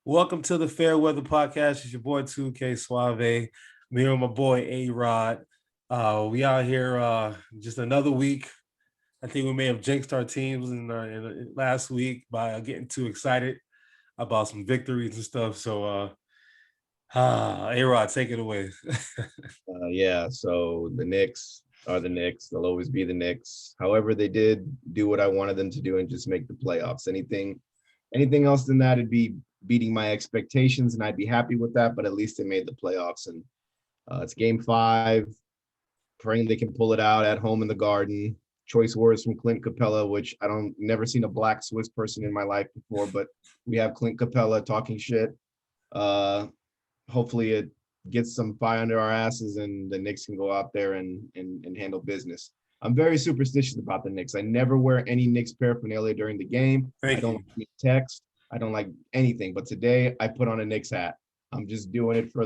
Welcome to the Fair Weather Podcast. It's your boy 2K Suave. I'm here with my boy A-Rod. We out here just another week. I think we may have jinxed our teams in last week by getting too excited about some victories and stuff. So, A-Rod, take it away. So the Knicks are the Knicks. They'll always be the Knicks. However, they did do what I wanted them to do and just make the playoffs. Anything else than that, it'd be beating my expectations, and I'd be happy with that. But at least they made the playoffs, and it's Game 5. Praying they can pull it out at home in the Garden. Choice words from Clint Capella, which I don't never seen a black Swiss person in my life before, but we have Clint Capella talking shit. Hopefully it gets some fire under our asses and the Knicks can go out there and handle business. I'm very superstitious about the Knicks. I never wear any Knicks paraphernalia during the game. I don't like text. I don't like anything. But today I put on a Knicks hat. I'm doing it for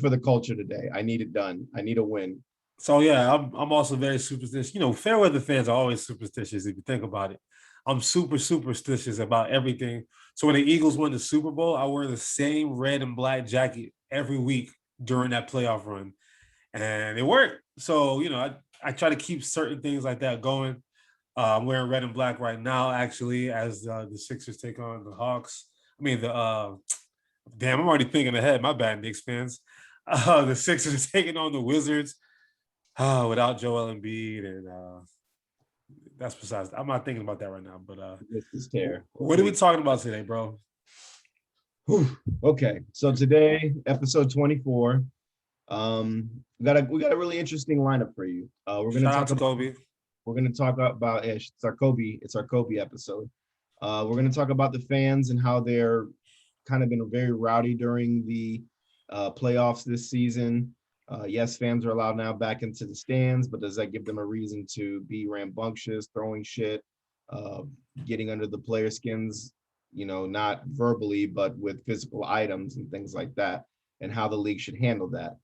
the culture today. I need it done. I need a win. So yeah, I'm also very superstitious. You know, fair weather fans are always superstitious if you think about it. I'm super superstitious about everything. So when the Eagles win the Super Bowl, I wear the same red and black jacket every week during that playoff run, and it worked. So I try to keep certain things like that going. I'm wearing red and black right now, actually, as the Sixers take on the Hawks. I mean damn, I'm already thinking ahead. My bad, Knicks fans. The Sixers taking on the Wizards. Without Joel Embiid, and that's besides. I'm not thinking about that right now. But This is tear. What are we talking about today, bro? Okay, so today, episode 24. We got a really interesting lineup for you. We're gonna talk about Kobe. We're gonna talk about it's our Kobe episode. We're gonna talk about the fans and how they're kind of been very rowdy during the playoffs this season. Yes, fans are allowed now back into the stands, but does that give them a reason to be rambunctious, throwing shit, getting under the player skins, not verbally, but with physical items and things like that, and how the league should handle that.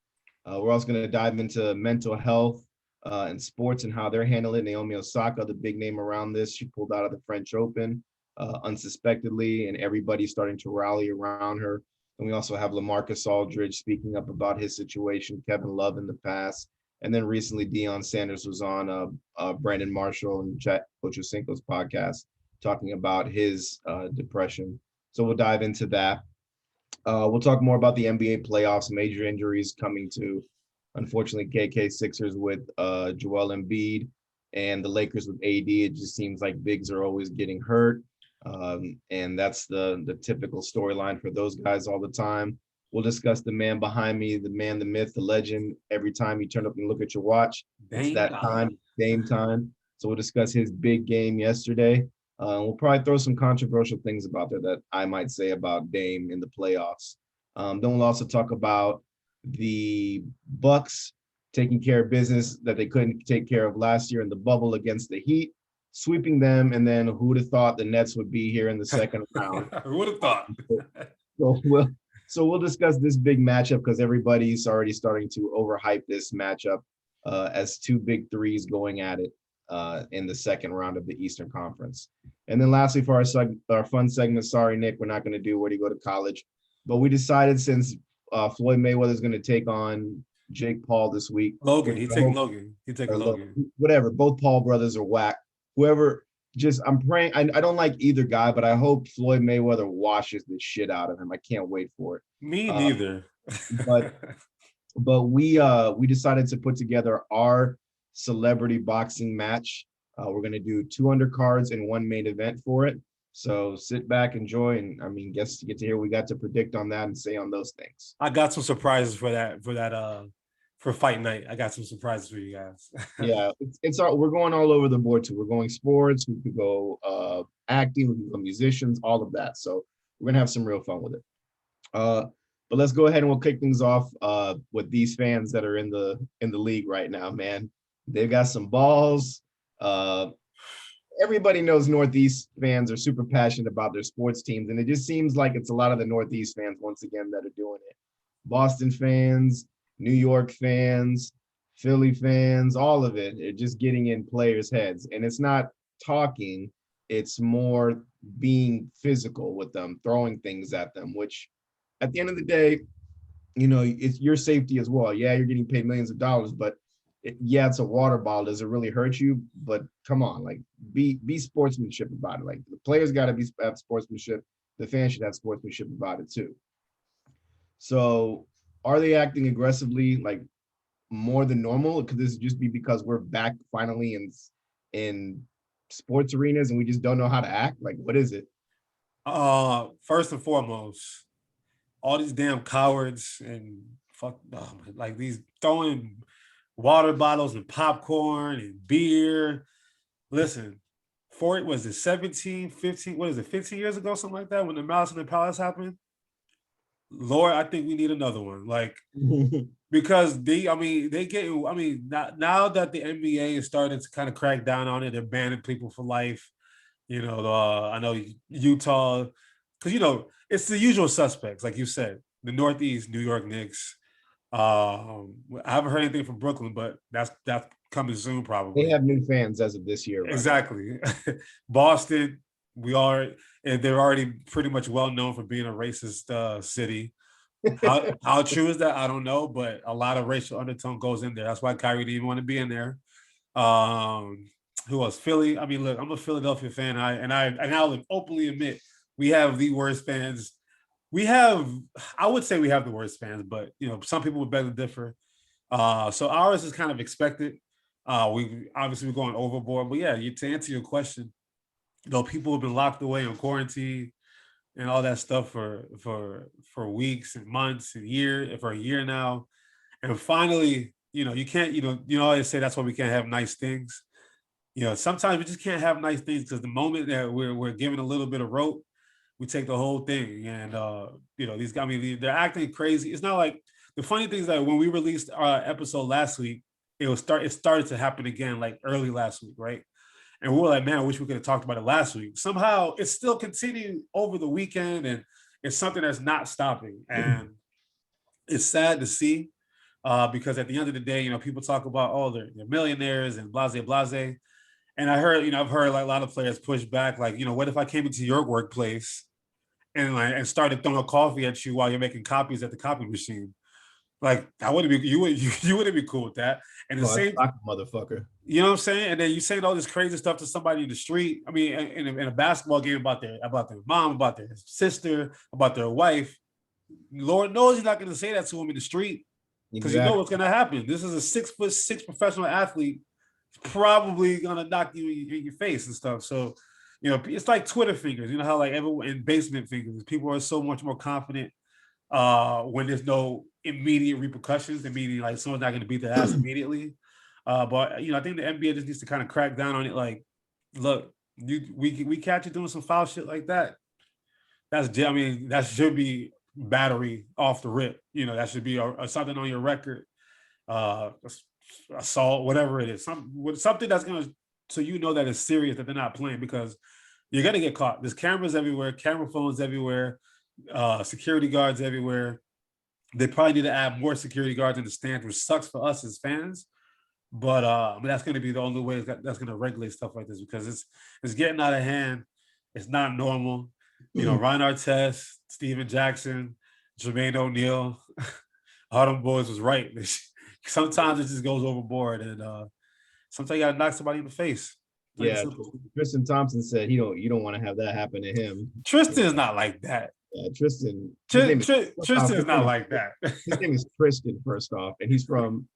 We're also going to dive into mental health and sports and how they're handling it. Naomi Osaka, the big name around this, she pulled out of the French Open unsuspectedly, and everybody's starting to rally around her. And we also have LaMarcus Aldridge speaking up about his situation, Kevin Love in the past. And then recently, Deion Sanders was on Brandon Marshall and Chet Ochocinco's podcast talking about his depression. So we'll dive into that. We'll talk more about the NBA playoffs, major injuries coming to, unfortunately, KK Sixers with Joel Embiid and the Lakers with AD. It just seems like bigs are always getting hurt. And that's the typical storyline for those guys all the time. We'll discuss the man behind me, the man, the myth, the legend. Every time you turn up and look at your watch, it's that time, game time. So we'll discuss his big game yesterday. We'll probably throw some controversial things about there that I might say about Dame in the playoffs. Then we'll also talk about the Bucks taking care of business that they couldn't take care of last year in the bubble against the Heat, sweeping them, and then who would have thought the Nets would be here in the second round? Who would have thought? So we'll discuss this big matchup because everybody's already starting to overhype this matchup as two big threes going at it in the second round of the Eastern Conference. And then lastly, for our fun segment, sorry, Nick, we're not going to do Where Do You Go to College? But we decided since Floyd Mayweather is going to take on Jake Paul this week. Logan. He taking Logan. Whatever. Both Paul brothers are whack. Whoever, I'm praying. I don't like either guy, but I hope Floyd Mayweather washes the shit out of him. I can't wait for it. Me neither. but we decided to put together our celebrity boxing match. We're going to do 2 undercards and 1 main event for it. So sit back, enjoy, and guess you get to hear what we got to predict on that and say on those things. I got some surprises for fight night. I got some surprises for you guys. Yeah, we're going all over the board too. We're going sports, we could go acting, we could go musicians, all of that. So we're gonna have some real fun with it. But let's go ahead and we'll kick things off with these fans that are in the league right now, man. They've got some balls. Everybody knows Northeast fans are super passionate about their sports teams, and it just seems like it's a lot of the Northeast fans once again that are doing it. Boston fans, New York fans, Philly fans, all of it, just getting in players' heads. And it's not talking, It's more being physical with them, throwing things at them, which at the end of the day, it's your safety as well. Yeah, you're getting paid millions of dollars, but yeah, it's a water bottle. Does it really hurt you? But come on, like be sportsmanship about it. Like the players got to have sportsmanship. The fans should have sportsmanship about it too. So, are they acting aggressively, like more than normal? Could this just be because we're back finally in sports arenas and we just don't know how to act? Like, what is it? First and foremost, all these damn cowards and like these throwing water bottles and popcorn and beer. Listen, for it was it 17, 15, what is it, 15 years ago, something like that, when the Malice in the Palace happened? Lord, I think we need another one. Like, because now that the NBA is starting to kind of crack down on it, they're banning people for life. I know Utah, because it's the usual suspects, like you said, the Northeast, New York Knicks. I haven't heard anything from Brooklyn, but that's coming soon, They probably. have new fans as of this year, right? Exactly. Boston, and they're already pretty much well known for being a racist city. How true is that? I don't know, but a lot of racial undertone goes in there. That's why Kyrie didn't even want to be in there. Who else? Philly. I mean, look, I'm a Philadelphia fan. I'll openly admit we have the worst fans. I would say we have the worst fans, but some people would beg to differ. So ours is kind of expected. We're going overboard, but yeah, to answer your question, though, people have been locked away in quarantine and all that stuff for weeks and months and for a year now, and finally, you can't, I always say that's why we can't have nice things. Sometimes we just can't have nice things because the moment that we're given a little bit of rope, we take the whole thing. And these guys, I mean, they're acting crazy. It's not like the funny thing is that when we released our episode last week, it started to happen again like early last week, right? And we were like, man, I wish we could have talked about it last week. Somehow it's still continuing over the weekend, and it's something that's not stopping. And it's sad to see because at the end of the day, people talk about, oh, they're millionaires and blase, blase. And I've heard like a lot of players push back, like, what if I came into your workplace and started throwing coffee at you while you're making copies at the copy machine? Like, that wouldn't be, you wouldn't be cool with that. And the same, motherfucker. you know what I'm saying? And then you saying all this crazy stuff to somebody in the street. I mean, in a basketball game about their mom, about their sister, about their wife. Lord knows you're not going to say that to them in the street because you know what's going to happen. This is a 6'6" professional athlete, probably going to knock you in your face and stuff. So, it's like Twitter fingers. You know how like everyone in basement fingers, people are so much more confident when there's no immediate repercussions. Immediately, like someone's not going to beat their ass immediately. But I think the NBA just needs to kind of crack down on it. Like, look, we catch you doing some foul shit like that. That should be battery off the rip. That should be something on your record. Assault, whatever it is, something that's gonna, so that it's serious, that they're not playing, because you're gonna get caught. There's cameras everywhere, camera phones everywhere, security guards everywhere. They probably need to add more security guards in the stands, which sucks for us as fans. But that's going to be the only way that's going to regulate stuff like this, because it's getting out of hand. It's not normal. Ryan Artest, Steven Jackson, Jermaine O'Neal, all them boys was right. Sometimes it just goes overboard, and sometimes you got to knock somebody in the face. Yeah, Tristan Thompson said you don't want to have that happen to him. Tristan is not like that. Yeah, Tristan is not like that. His name is Tristan, first off, and he's from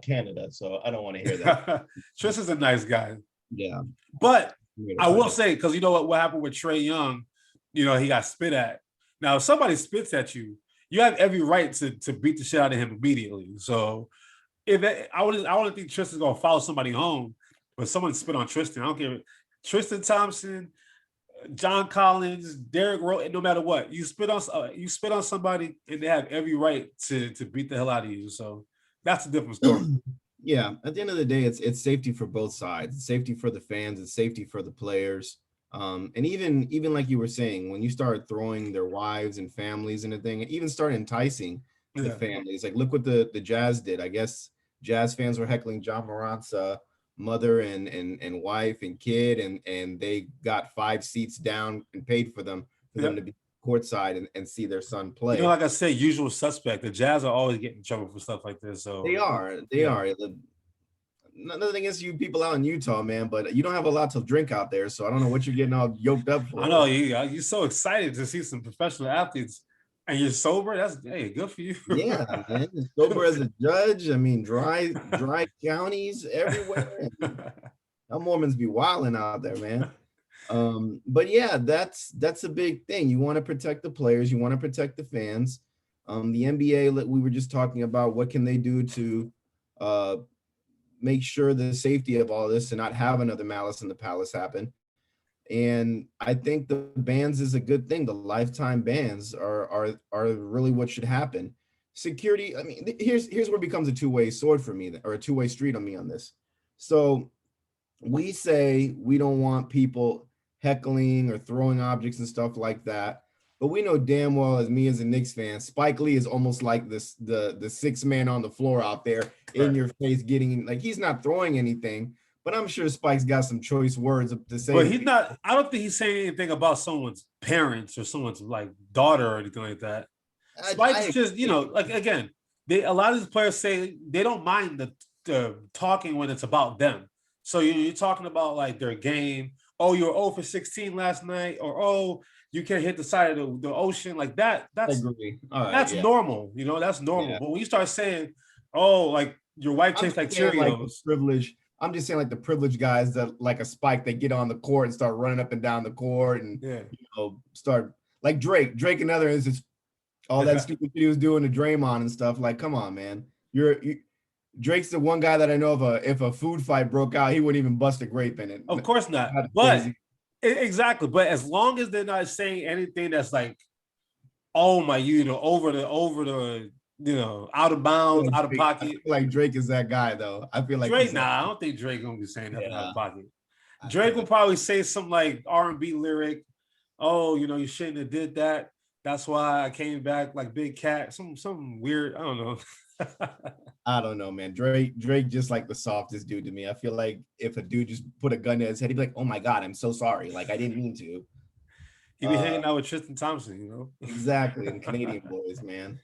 Canada, so I don't want to hear that. Tristan's a nice guy. Yeah, but I will say, because what happened with Trae Young, he got spit at. Now, if somebody spits at you, you have every right to beat the shit out of him immediately. So I wouldn't think Tristan's gonna follow somebody home, but someone spit on Tristan, I don't care. Tristan Thompson, John Collins, Derrick Rose, no matter what, you spit on somebody, and they have every right to beat the hell out of you. So that's a different story. Yeah, at the end of the day, it's safety for both sides. It's safety for the fans. It's safety for the players. And even like you were saying, when you start throwing their wives and families and a thing, even start enticing the families. Like, look what the Jazz did. I guess Jazz fans were heckling John Morant's mother and wife and kid, and they got 5 seats down and paid for them Yeah. to be courtside and see their son You know, play. like I said, usual suspect. The Jazz are always getting in trouble for stuff like this. They So are, they yeah. are. Nothing against you people out in Utah, man, but you don't have a lot to drink out there, so I don't know what you're getting all yoked up I know for. you're so excited to see some professional athletes and you're sober. That's hey, good for you. Yeah, man. Sober as a judge. I mean, dry counties everywhere. How Mormons be wilding out there, man. But yeah, that's a big thing. You want to protect the players, you want to protect the fans. The NBA, we were just talking about what can they do to uh make sure the safety of all this and not have another Malice in the Palace happen. And I think the bans is a good thing. The lifetime bans are really what should happen. Security, I mean, here's where it becomes a two-way sword for me, or a two-way street on me on this. So we say we don't want people heckling or throwing objects and stuff like that. But we know damn well, as me as a Knicks fan, Spike Lee is almost like the sixth man on the floor out there in your face, getting like he's not throwing anything, but I'm sure Spike's got some choice words to say But to he's people. not. I don't think he's saying anything about someone's parents or someone's like daughter or anything like that. Spike's just, like again, a lot of these players say they don't mind the talking when it's about them. So you're talking about like their game. Oh, you were 0 for 16 last night, or oh, you can't hit the side of the ocean like that. I That's agree. All right, that's yeah, normal. That's normal. yeah. But when you start saying, oh, like your wife I'm tastes just like saying like the Cheerios. privilege. I'm just saying like the privileged guys that like a Spike, they get on the court and start running up and down the court and Yeah. start like Drake and other instances. All that stupid shit he was doing to Draymond and stuff. Like, come on, man. Drake's the one guy that I know if a food fight broke out, he wouldn't even bust a grape in it. Of course not. That's But crazy. exactly. But as long as they're not saying anything that's like, oh my, over the, out of bounds, out of I pocket. feel like Drake is that guy though. I feel like Drake, he's that. nah, I don't think Drake gonna be saying nothing out Yeah, of pocket. I Drake feel will it. probably say something like R&B lyric. Oh, you shouldn't have did that. That's why I came back like Big Cat. Some weird. I don't know. I don't know, man. Drake just like the softest dude to me. I feel like if a dude just put a gun to his head, he'd be like, "Oh my god, I'm so sorry. Like I didn't mean to." He be hanging out with Tristan Thompson. Exactly, and Canadian boys, man.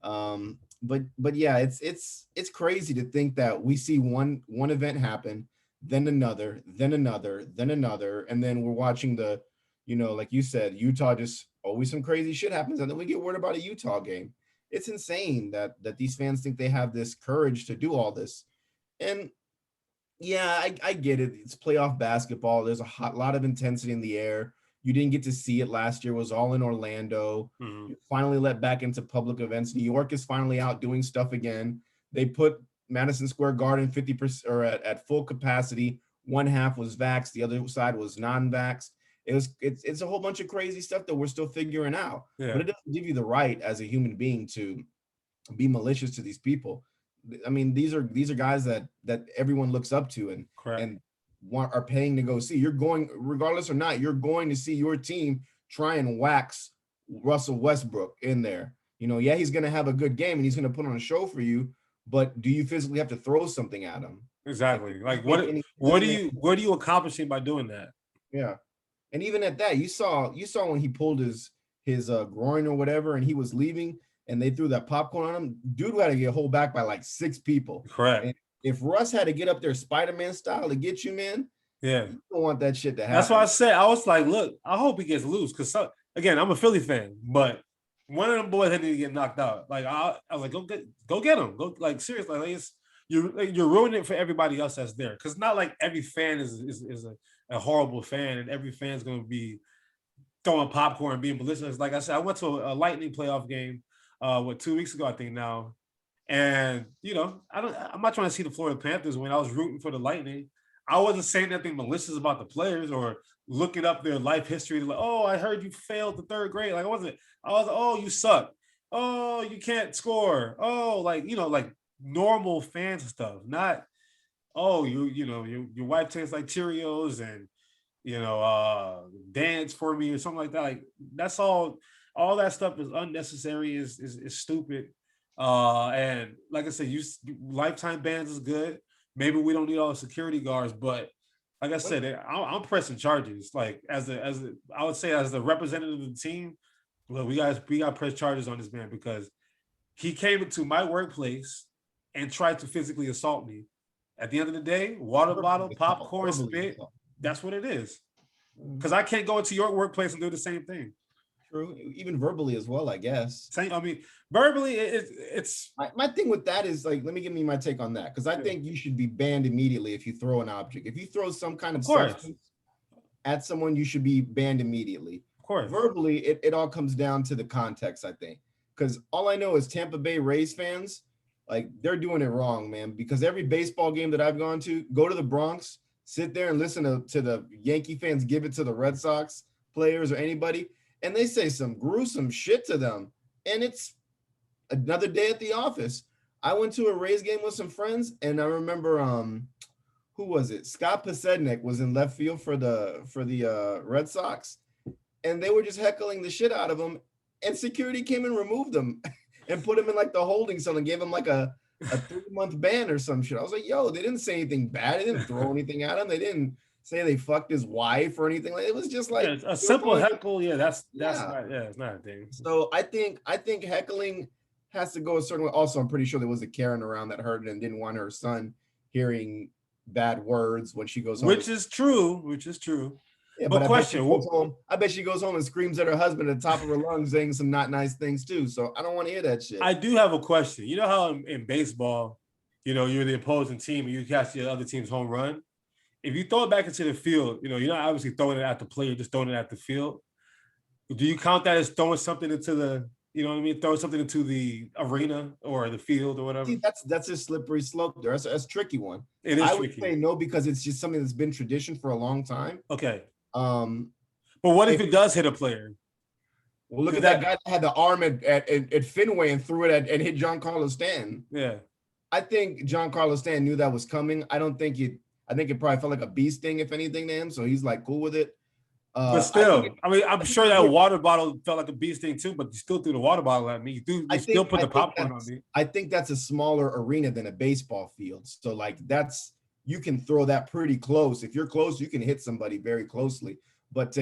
But yeah, it's crazy to think that we see one event happen, then another, then another, then another, and then we're watching like you said, Utah, just always some crazy shit happens, and then we get word about a Utah game. It's insane that these fans think they have this courage to do all this. And yeah, I get it. It's playoff basketball. There's a lot of intensity in the air. You didn't get to see it last year. It was all in Orlando. Mm-hmm. You finally let back into public events. New York is finally out doing stuff again. They put Madison Square Garden 50% or at full capacity. One half was vaxxed, the other side was non-vaxxed. It's a whole bunch of crazy stuff that we're still figuring out. Yeah. But it doesn't give you the right as a human being to be malicious to these people. I mean, these are guys that everyone looks up to and are paying to go see. You're going, regardless or not, you're going to see your team try and wax Russell Westbrook in there. Yeah, he's going to have a good game and he's going to put on a show for you, but do you physically have to throw something at him? Exactly. Like what are you accomplishing by doing that? Yeah. And even at that, you saw when he pulled his groin or whatever and he was leaving and they threw that popcorn on him, dude had to get hold back by like 6 people. Correct. And if Russ had to get up there Spider-Man style to get you, man, yeah, you don't want that shit to happen. That's why I said, I was like, look, I hope he gets loose. Because, again, I'm a Philly fan, but one of them boys had to get knocked out. Like, I was like, go get him. Go, like, seriously. Like, you're ruining it for everybody else that's there. Because not like every fan is a horrible fan and every fan's going to be throwing popcorn and being malicious. Like I said, I went to a Lightning playoff game 2 weeks ago, I think now. And, I'm not trying to see the Florida Panthers win. I was rooting for the Lightning. I wasn't saying anything malicious about the players or looking up their life history. Like, oh, I heard you failed the 3rd grade. Like, I was, oh, you suck. Oh, you can't score. Oh, like normal fan stuff. Not, oh, your wife tastes like Cheerios and, dance for me or something like that. Like, that's all that stuff is unnecessary, is stupid. And like I said, lifetime bans is good. maybe we don't need all the security guards, but like I said, I'm pressing charges. Like I would say as the representative of the team, look, we got to press charges on this man because he came into my workplace and tried to physically assault me. At the end of the day, water bottle, popcorn, spit, that's what it is. Because I can't go into your workplace and do the same thing. True. Even verbally as well, I guess. I mean, verbally, it's my thing with that is like, let me give me my take on that. Because I think you should be banned immediately if you throw an object. If you throw some kind of substance at someone, you should be banned immediately. Of course. Verbally, it all comes down to the context, I think. Because all I know is Tampa Bay Rays fans, like, they're doing it wrong, man. Because every baseball game that I've gone to, go to the Bronx, sit there and listen to the Yankee fans give it to the Red Sox players or anybody, and they say some gruesome shit to them. And it's another day at the office. I went to a Rays game with some friends, and I remember who was it? Scott Pasednik was in left field for the Red Sox, and they were just heckling the shit out of him. And security came and removed him and put him in like the holding cell and gave him like a 3-month ban or some shit. I was like, yo, they didn't say anything bad. They didn't throw anything at him. They didn't say they fucked his wife or anything. Like, it was just like a simple heckle. Yeah, that's not, it's not a thing. So I think heckling has to go a certain way. Also, I'm pretty sure there was a Karen around that heard it and didn't want her son hearing bad words when she goes home. Which is true. Yeah, but I bet she goes home and screams at her husband at the top of her lungs, saying some not nice things too. So I don't want to hear that shit. I do have a question. You know how in baseball, you're the opposing team and you catch the other team's home run. If you throw it back into the field, you're not obviously throwing it at the player, just throwing it at the field. Do you count that as throwing something into the, throwing something into the arena or the field or whatever? See, that's a slippery slope there. That's a tricky one. It is I tricky. would say no, because it's just something that's been tradition for a long time. Okay. But what if it does hit a player? Well, look at that guy that had the arm at Fenway and threw it and hit Giancarlo Stanton. Yeah. I think Giancarlo Stanton knew that was coming. I think it probably felt like a bee sting, if anything, to him. So he's like cool with it. But still, I'm sure that water bottle felt like a bee sting too, but you still threw the water bottle at me. You still put the popcorn on me. I think that's a smaller arena than a baseball field. So like you can throw that pretty close. If you're close, you can hit somebody very closely. But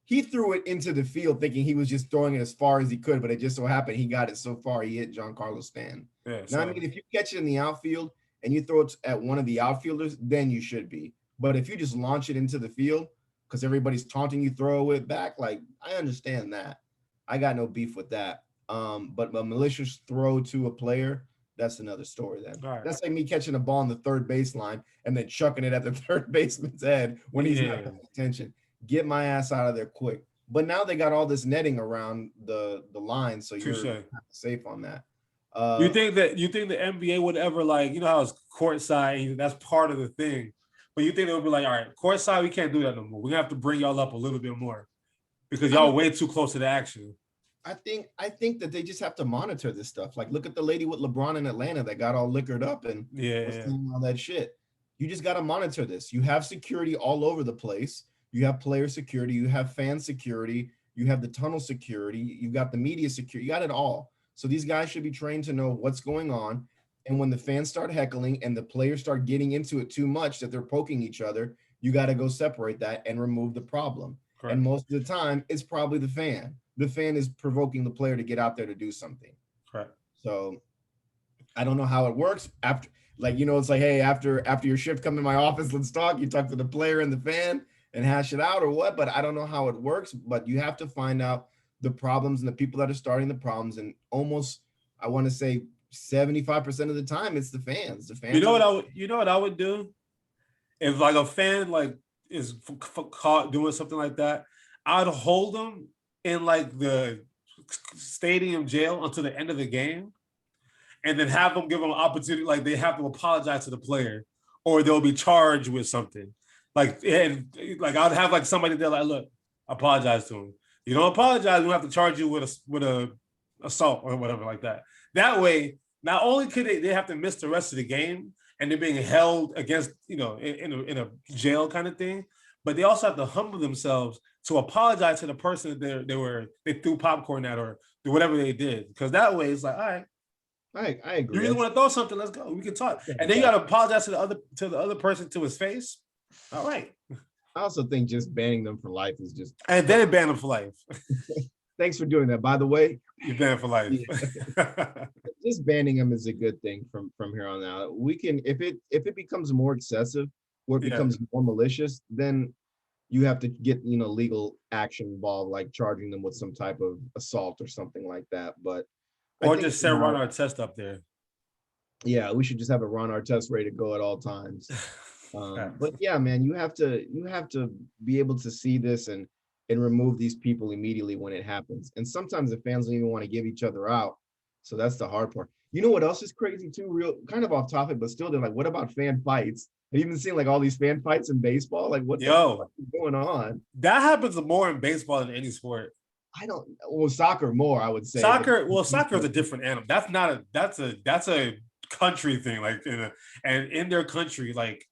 he threw it into the field thinking he was just throwing it as far as he could, but it just so happened he got it so far he hit Giancarlo Stanton. Yeah, now, I mean, if you catch it in the outfield and you throw it at one of the outfielders, then you should be. But if you just launch it into the field because everybody's taunting you, throw it back, like, I understand that. I got no beef with that. But a malicious throw to a player, that's another story then. Right. That's like me catching a ball on the third baseline and then chucking it at the third baseman's head when he's not paying attention. Get my ass out of there quick. But now they got all this netting around the line, so you're safe on that. You think the NBA would ever, like, how it's courtside, that's part of the thing. But you think they would be like, all right, courtside, we can't do that no more. We're gonna have to bring y'all up a little bit more because y'all way too close to the action. I think that they just have to monitor this stuff. Like, look at the lady with LeBron in Atlanta that got all liquored up and all that shit. You just got to monitor this. You have security all over the place. You have player security. You have fan security. You have the tunnel security. You've got the media security. You got it all. So these guys should be trained to know what's going on. And when the fans start heckling and the players start getting into it too much that they're poking each other, you got to go separate that and remove the problem. Correct. And most of the time, it's probably the fan. The fan is provoking the player to get out there to do something. Correct. So I don't know how it works. After, like, it's like, hey, after your shift, come in my office, let's talk. You talk to the player and the fan and hash it out or what, but I don't know how it works. But you have to find out the problems and the people that are starting the problems. And almost, I want to say 75% of the time, it's the fans. The fans. You know what I would do? If like a fan like is caught doing something like that, I'd hold them in like the stadium jail until the end of the game, and then have them give them an opportunity, like they have to apologize to the player, or they'll be charged with something. Like, and like I'd have like somebody there like, look, apologize to him. You don't apologize, we'll have to charge you with a assault or whatever like that. That way, not only could they have to miss the rest of the game and they're being held against, in a jail kind of thing, but they also have to humble themselves to apologize to the person that they threw popcorn at or whatever they did. Because that way it's like, all right, I You agree. really want to throw something? Let's go. We can talk. And then you Yeah. got to apologize to the other person to his face. All right. I also think just banning them for life is just. And then ban him for life. Thanks for doing that. By the way, You ban for life. yeah, just banning them is a good thing from here on out. We can if it becomes more excessive or it Yeah. becomes more malicious, then you have to get legal action involved, like charging them with some type of assault or something like that. But I Or think just for send Ron now, Artest up there. yeah, we should just have a Ron Artest ready to go at all times. But yeah, man, you have to be able to see this and remove these people immediately when it happens. And sometimes the fans don't even want to give each other out. So that's the hard part. You know what else is crazy too? Real kind of off topic, but still, they're like, what about fan fights? Have you even seen like all these fan fights in baseball? Like, what the fuck Yo, is going on? that happens more in baseball than any sport. I don't. Well, soccer more, I would say. But Soccer is a different animal. That's not a that's a country thing. Like and in their country, like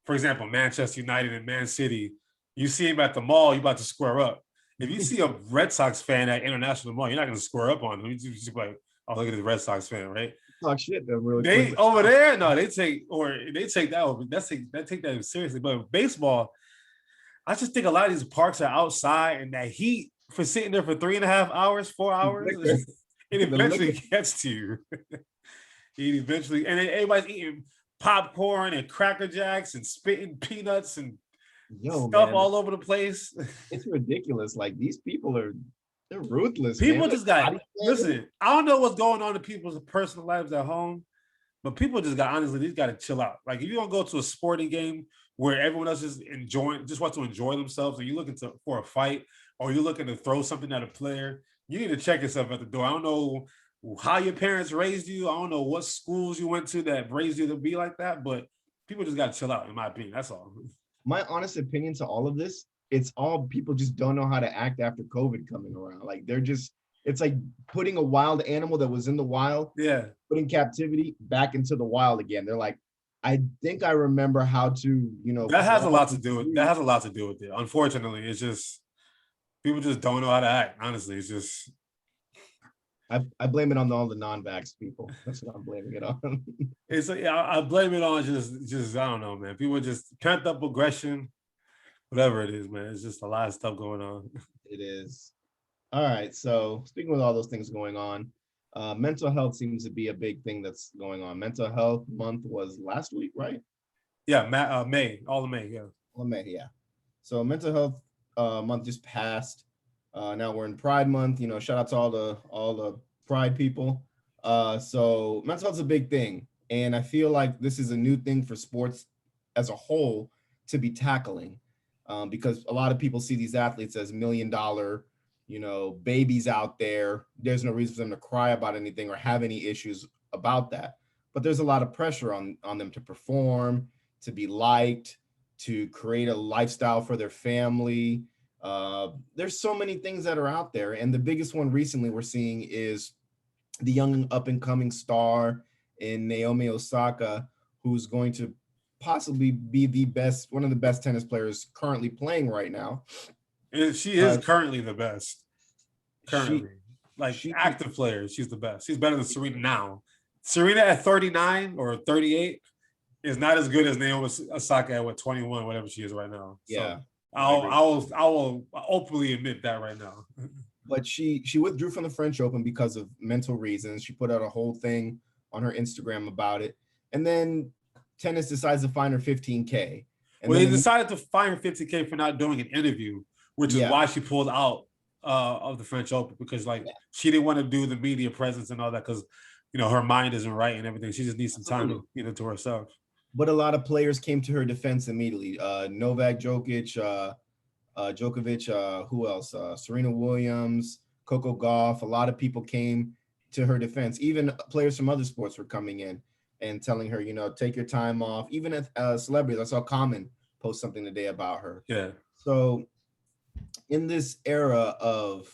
for example, Manchester United and Man City, you see him at the mall, you about to square up. If you see a Red Sox fan at International Mall, you're not going to square up on him. You just like, oh, look at the Red Sox fan, right? talk shit them really They quick. over there, no, they take that over. Take that seriously. But baseball, I just think a lot of these parks are outside, and that heat for sitting there for 3.5 hours, 4 hours, it The liquor. eventually gets to you. It eventually, and then everybody's eating popcorn and Cracker Jacks and spitting peanuts and Yo, stuff man, all over the place. it's ridiculous. Like these people they're ruthless, man. People Like just got body slamming. listen. I don't know what's going on in people's personal lives at home, but people just got honestly, these got to chill out. Like if you don't go to a sporting game where everyone else is enjoying, just wants to enjoy themselves, or you're looking for a fight, or you're looking to throw something at a player, you need to check yourself at the door. I don't know how your parents raised you. I don't know what schools you went to that raised you to be like that, but people just got to chill out, in my opinion. That's all. My honest opinion to all of this, it's all people just don't know how to act after COVID coming around. Like they're just, it's like putting a wild animal that was in the wild, Yeah, put in captivity back into the wild again. They're like, I think I remember how to, that has a crawl lot to and do with breathe. it. Unfortunately, it's just people just don't know how to act. Honestly, it's just I blame it on all the non-vax people. That's what I'm blaming it on. I blame it on just I don't know, man. People just pent up aggression, whatever it is, man. It's just a lot of stuff going on. It is. All right. So speaking with all those things going on, mental health seems to be a big thing that's going on. Mental health month was last week, right? Yeah, May, all of May, yeah. Well, May, yeah. So mental health month just passed. Now we're in Pride Month. Shout out to all the Pride people. So mental health's a big thing, and I feel like this is a new thing for sports as a whole to be tackling, because a lot of people see these athletes as $1 million, babies out there. There's no reason for them to cry about anything or have any issues about that. But there's a lot of pressure on them to perform, to be liked, to create a lifestyle for their family. There's so many things that are out there. And the biggest one recently we're seeing is the young up and coming star in Naomi Osaka, who's going to possibly be one of the best tennis players currently playing right now. She is currently the best. Currently, like she active players, she's the best. She's better than Serena now. Serena at 39 or 38 is not as good as Naomi Osaka at 21, whatever she is right now. Yeah, So I will openly admit that right now. but she withdrew from the French Open because of mental reasons. She put out a whole thing on her Instagram about it, and then tennis decides to fine her $15K. And Well, then they decided to fine her $50K for not doing an interview, which is why she pulled out of the French Open, because she didn't want to do the media presence and all that, because her mind isn't right and everything. She just needs some time to herself. But a lot of players came to her defense immediately. Novak Djokovic, who else? Serena Williams, Coco Gauff. A lot of people came to her defense. Even players from other sports were coming in and telling her, take your time off. Even celebrities, I saw Common post something today about her. Yeah. So in this era of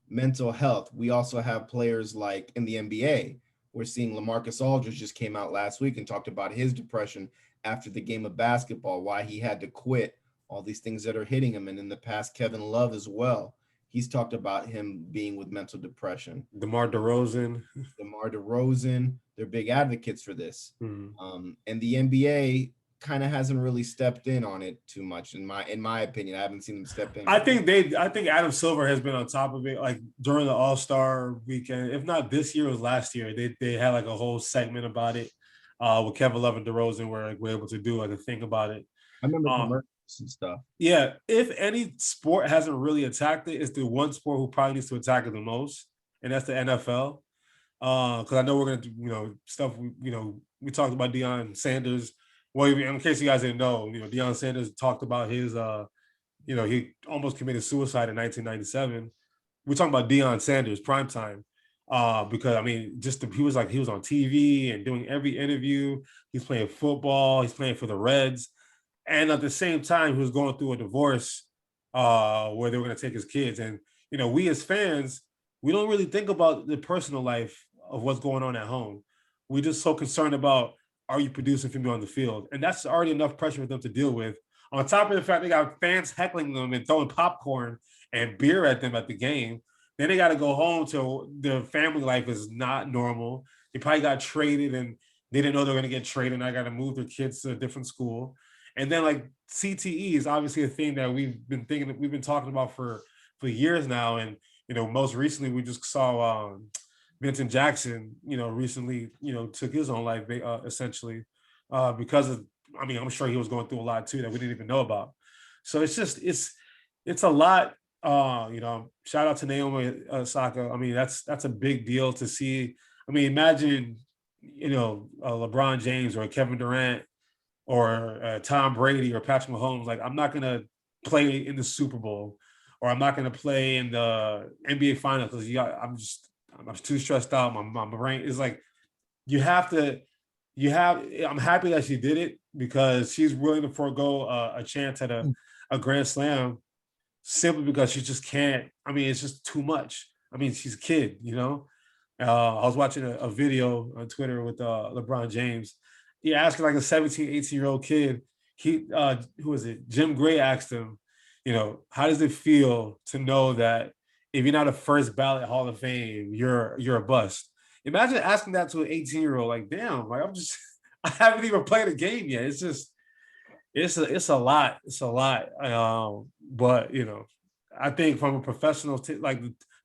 mental health, we also have players like in the NBA. We're seeing LaMarcus Aldridge just came out last week and talked about his depression after the game of basketball, why he had to quit, all these things that are hitting him. And in the past, Kevin Love as well. he's talked about him being with mental depression. DeMar DeRozan. DeMar DeRozan, they're big advocates for this. Mhm. And the NBA kind of hasn't really stepped in on it too much, in my opinion. I haven't seen them step in. I think Adam Silver has been on top of it, like during the All-Star weekend. If not this year, it was last year. They had like a whole segment about it with Kevin Love and DeRozan, where like we're able to do like a thing about it. I remember Um, commercials and stuff. yeah, if any sport hasn't really attacked it, it's the one sport who probably needs to attack it the most, and that's the NFL. Because I know we're gonna do, stuff. We talked about Deion Sanders. Well, in case you guys didn't know, Deion Sanders talked about his, he almost committed suicide in 1997. We're talking about Deion Sanders primetime, because I mean, he was on TV and doing every interview. He's playing football. He's playing for the Reds, and at the same time, he was going through a divorce, where they were going to take his kids. And we as fans, we don't really think about the personal life of what's going on at home. We just so concerned about, are you producing for me on the field? And that's already enough pressure for them to deal with. On top of the fact they got fans heckling them and throwing popcorn and beer at them at the game. Then they got to go home to their family life is not normal. They probably got traded and they didn't know they were going to get traded. And I got to move their kids to a different school. And then like CTE is obviously a thing that we've been talking about for years now. And most recently we just saw Vincent Jackson, recently, took his own life, essentially, because of, I mean, I'm sure he was going through a lot too that we didn't even know about. So it's a lot. Shout out to Naomi Osaka. I mean, that's a big deal to see. I mean, imagine, LeBron James or Kevin Durant or Tom Brady or Patrick Mahomes. Like, I'm not gonna play in the Super Bowl, or I'm not gonna play in the NBA Finals because I'm too stressed out. My brain is like, you have to. I'm happy that she did it because she's willing to forego a chance at a Grand Slam simply because she just can't. I mean, it's just too much. I mean, she's a kid. I was watching a video on Twitter with LeBron James. He asked like a 17, 18-year-old kid. Who was it? Jim Gray asked him, how does it feel to know that if you're not a first ballot Hall of Fame, you're a bust? Imagine asking that to an 18-year-old. Like, damn, like I haven't even played a game yet. It's just, it's a lot. It's a lot. But I think from a professional, like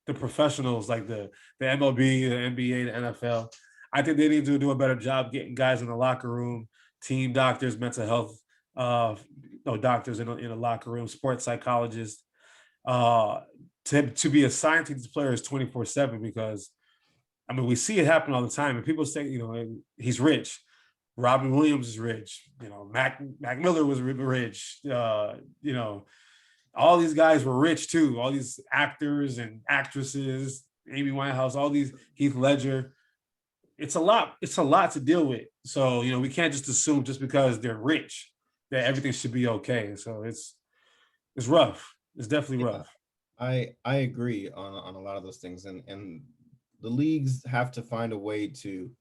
the professionals, like the MLB, the NBA, the NFL, I think they need to do a better job getting guys in the locker room, team doctors, mental health, doctors in the locker room, sports psychologists, to be assigned to these players 24/7, because I mean, we see it happen all the time. And people say, he's rich. Robin Williams is rich. Mac Miller was rich. All these guys were rich too. All these actors and actresses, Amy Winehouse, all these, Heath Ledger. It's a lot. It's a lot to deal with. So, we can't just assume just because they're rich that everything should be okay. So it's rough. It's definitely rough. I agree on a lot of those things, and the leagues have to find a way to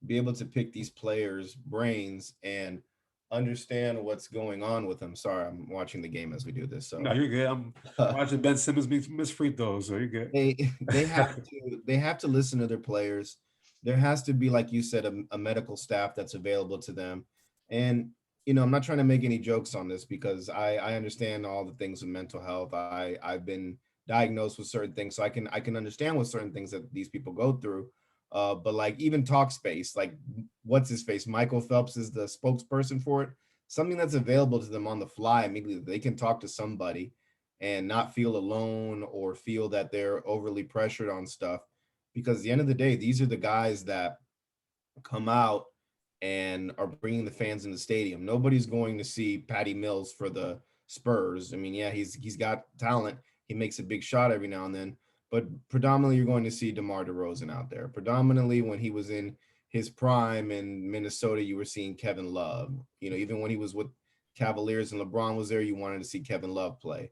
be able to pick these players' brains and understand what's going on with them. Sorry, I'm watching the game as we do this. So no, you're good. I'm watching Ben Simmons miss free throws, so you're good. They have to listen to their players. There has to be, like you said, a medical staff that's available to them. And I'm not trying to make any jokes on this because I understand all the things with mental health. I've been diagnosed with certain things, so I can understand with certain things that these people go through. But like even Talkspace, like what's his face? Michael Phelps is the spokesperson for it. Something that's available to them on the fly immediately. They can talk to somebody and not feel alone or feel that they're overly pressured on stuff. Because at the end of the day, these are the guys that come out and are bringing the fans in the stadium. Nobody's going to see Patty Mills for the Spurs. I mean, yeah, he's got talent. He makes a big shot every now and then, but predominantly you're going to see DeMar DeRozan out there. Predominantly when he was in his prime in Minnesota, you were seeing Kevin Love. Even when he was with Cavaliers and LeBron was there, you wanted to see Kevin Love play.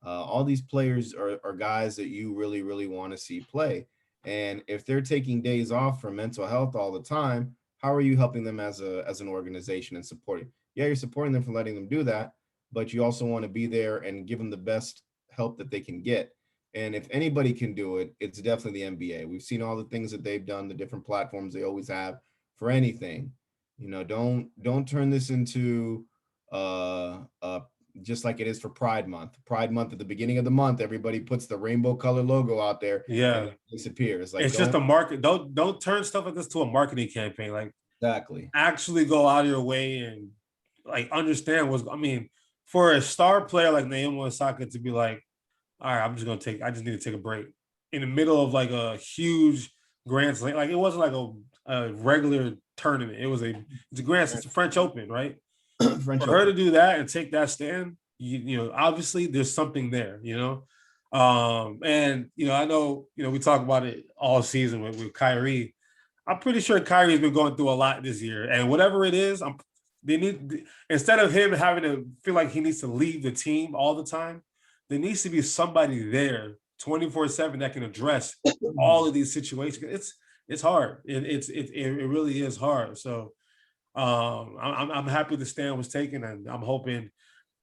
All these players are guys that you really, really want to see play. And if they're taking days off for mental health all the time, how are you helping them as an organization and supporting? Yeah, you're supporting them for letting them do that, but you also want to be there and give them the best help that they can get. And if anybody can do it, it's definitely the NBA. We've seen all the things that they've done, the different platforms they always have for anything. Don't turn this into just like it is for Pride Month. Pride Month at the beginning of the month, everybody puts the rainbow color logo out there and Yeah. it disappears. Like, It's just a market. Don't turn stuff like this to a marketing campaign. Like, exactly. actually go out of your way and like understand I mean, for a star player like Naomi Osaka to be like, all right, I just need to take a break in the middle of like a huge Grand Slam. Like, it wasn't like a regular tournament. It's a French Open, right? French For her Open. to do that and take that stand, obviously there's something there, and I know, we talk about it all season with Kyrie. I'm pretty sure Kyrie's been going through a lot this year, and whatever it is, they need, instead of him having to feel like he needs to leave the team all the time, there needs to be somebody there 24/7 that can address all of these situations. It's hard. It really is hard. So I'm happy the stand was taken, and I'm hoping.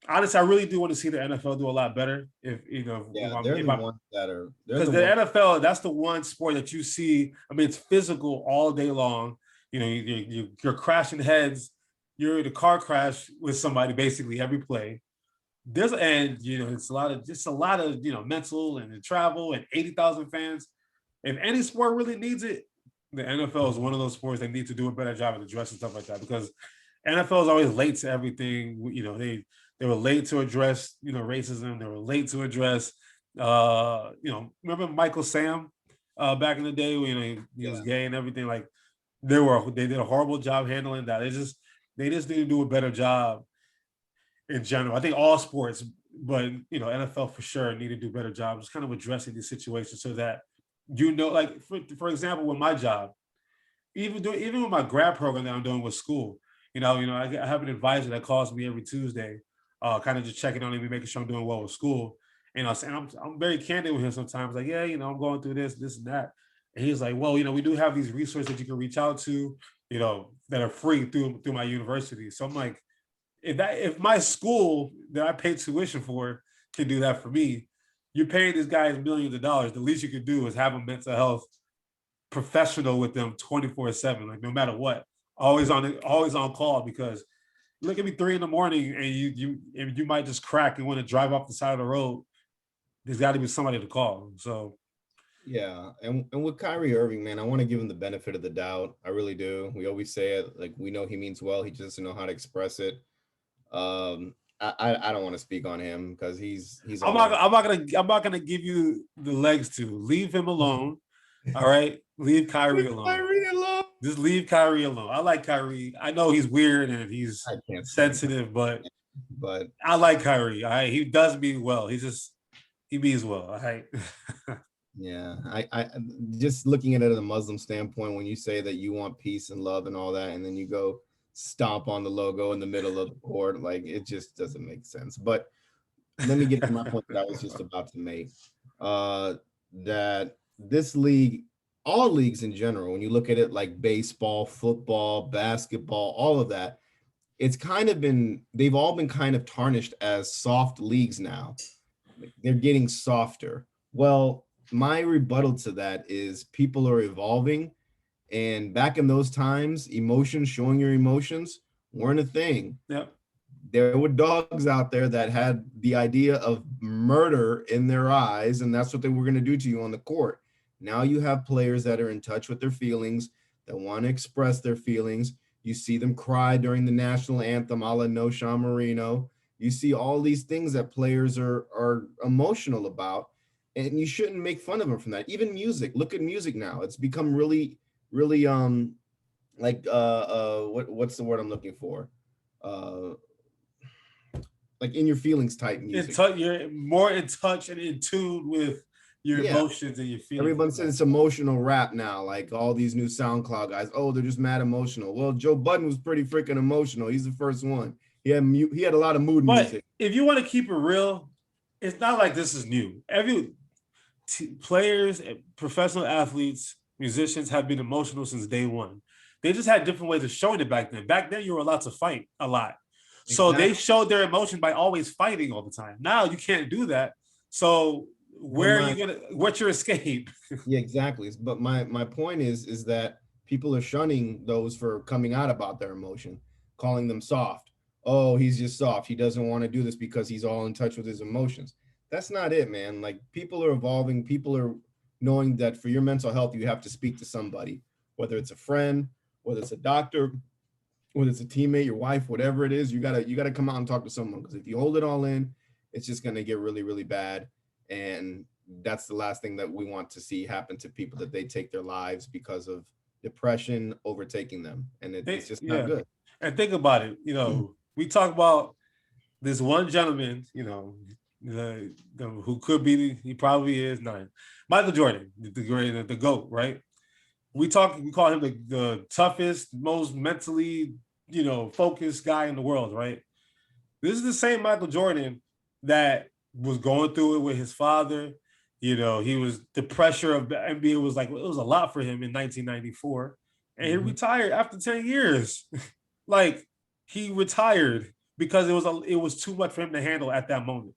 Honestly, I really do want to see the NFL do a lot better. They're the ones that are. Because the NFL, that's the one sport that you see. I mean, it's physical all day long. You're crashing heads. You're in a car crash with somebody basically every play. It's a lot of mental and travel and 80,000 fans. If any sport really needs it, the NFL is one of those sports that need to do a better job of addressing stuff like that, because NFL is always late to everything. They were late to address racism. They were late to address remember Michael Sam back in the day when he was gay and everything. Like, they did a horrible job handling that. They just need to do a better job in general. I think all sports, but NFL for sure need to do a better job just kind of addressing these situations so that like for example, with my job, even with my grad program that I'm doing with school, I have an advisor that calls me every Tuesday, kind of just checking on me, making sure I'm doing well with school. And I'm very candid with him sometimes, like, yeah, I'm going through this and that. And he's like, well, we do have these resources that you can reach out to, that are free through my university. So I'm like, if my school that I pay tuition for can do that for me, you're paying these guys millions of dollars. The least you could do is have a mental health professional with them 24/7, like no matter what, always on call, because look at me 3 a.m. and you might just crack and want to drive off the side of the road. There's got to be somebody to call. So yeah, and with Kyrie Irving, man, I want to give him the benefit of the doubt. I really do. We always say it, like, we know he means well. He just doesn't know how to express it. I don't want to speak on him because he's. I'm not gonna give you the legs to leave him alone. All right, leave Kyrie alone. Just leave Kyrie alone. I like Kyrie. I know he's weird and he's sensitive, but I like Kyrie. All right, he does mean well. He means well. All right. Yeah, I just looking at it at a Muslim standpoint, when you say that you want peace and love and all that, and then you go stomp on the logo in the middle of the court, like, it just doesn't make sense. But let me get to my point that I was just about to make. That this league, all leagues in general, when you look at it, like baseball, football, basketball, all of that, they've all been kind of tarnished as soft leagues now. They're getting softer. Well, my rebuttal to that is people are evolving, and back in those times, showing your emotions weren't a thing. Yep. There were dogs out there that had the idea of murder in their eyes, and that's what they were going to do to you on the court. Now you have players that are in touch with their feelings, that want to express their feelings. You see them cry during the national anthem, a la No Sean Marino. You see all these things that players are emotional about, and you shouldn't make fun of them from that. Even music. Look at music now. It's become really, really what's the word I'm looking for? Like in your feelings type music. You're more in touch and in tune with your emotions and your feelings. Everyone says it's emotional rap now. Like all these new SoundCloud guys, they're just mad emotional. Well, Joe Budden was pretty freaking emotional. He's the first one. He had a lot of mood music. If you want to keep it real, it's not like this is new. Players, professional athletes, musicians have been emotional since day one. They just had different ways of showing it back then. Back then, you were allowed to fight a lot. So they showed their emotion by always fighting all the time. Now you can't do that. So where are you gonna? What's your escape? Yeah, exactly. But my point is that people are shunning those for coming out about their emotion, calling them soft. Oh, he's just soft. He doesn't want to do this because he's all in touch with his emotions. That's not it, man. Like people are evolving. People are knowing that for your mental health, you have to speak to somebody, whether it's a friend, whether it's a doctor, whether it's a teammate, your wife, whatever it is. You gotta come out and talk to someone because if you hold it all in, it's just gonna get really, really bad. And that's the last thing that we want to see happen to people, that they take their lives because of depression overtaking them, and it's just not good. And think about it. We talk about this one gentleman. Who could be, he probably is not, Michael Jordan, the GOAT, right? We call him the toughest, most mentally, focused guy in the world, right? This is the same Michael Jordan that was going through it with his father. He was, the pressure of the NBA was like, it was a lot for him in 1994. And he retired after 10 years. Like, he retired because it was too much for him to handle at that moment.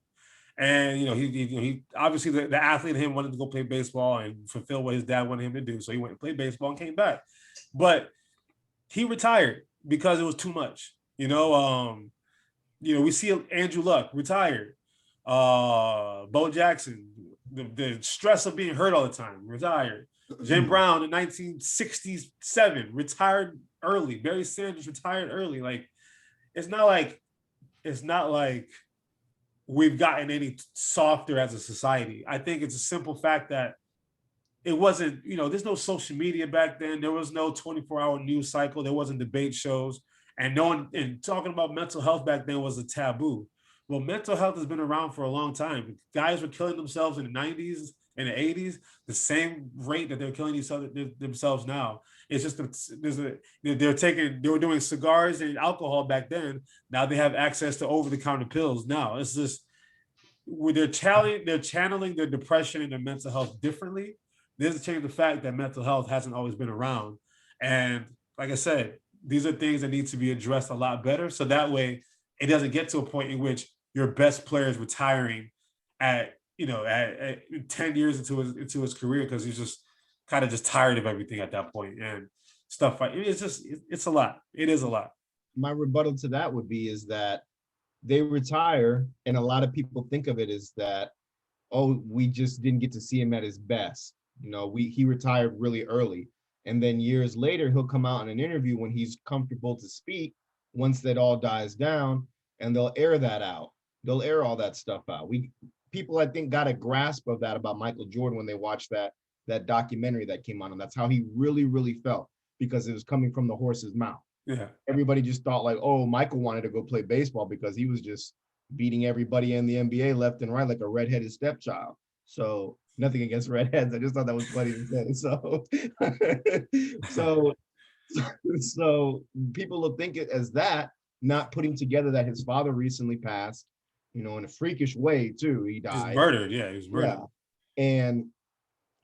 And he obviously the athlete in him wanted to go play baseball and fulfill what his dad wanted him to do. So he went and played baseball and came back. But he retired because it was too much. We see Andrew Luck retired. Bo Jackson, the stress of being hurt all the time, retired. Jim Brown in 1967 retired early. Barry Sanders retired early. Like, it's not like we've gotten any softer as a society. I think it's a simple fact that it wasn't, there's no social media back then. There was no 24-hour news cycle. There wasn't debate shows. And talking about mental health back then was a taboo. Well, mental health has been around for a long time. Guys were killing themselves in the 90s and the 80s, the same rate that they're killing themselves now. It's just they were doing cigars and alcohol back then. Now they have access to over-the-counter pills. Now it's just they're channeling their depression and their mental health differently. This is change the fact that mental health hasn't always been around. And like I said, these are things that need to be addressed a lot better. So that way it doesn't get to a point in which your best player is retiring at 10 years into his career because he's just kind of just tired of everything at that point and stuff like it's a lot. It is a lot. My rebuttal to that would be is that they retire, and a lot of people think of it as that, oh, we just didn't get to see him at his best. He retired really early. And then years later, he'll come out in an interview when he's comfortable to speak, once that all dies down, and they'll air that out. They'll air all that stuff out. People, I think, got a grasp of that about Michael Jordan when they watched that documentary that came on, and that's how he really, really felt, because it was coming from the horse's mouth. Yeah. Everybody just thought like, oh, Michael wanted to go play baseball because he was just beating everybody in the NBA left and right like a redheaded stepchild. So nothing against redheads. I just thought that was funny to say. So people will think it as that, not putting together that his father recently passed, in a freakish way too. He died. He was murdered. Yeah, he was murdered. Yeah. And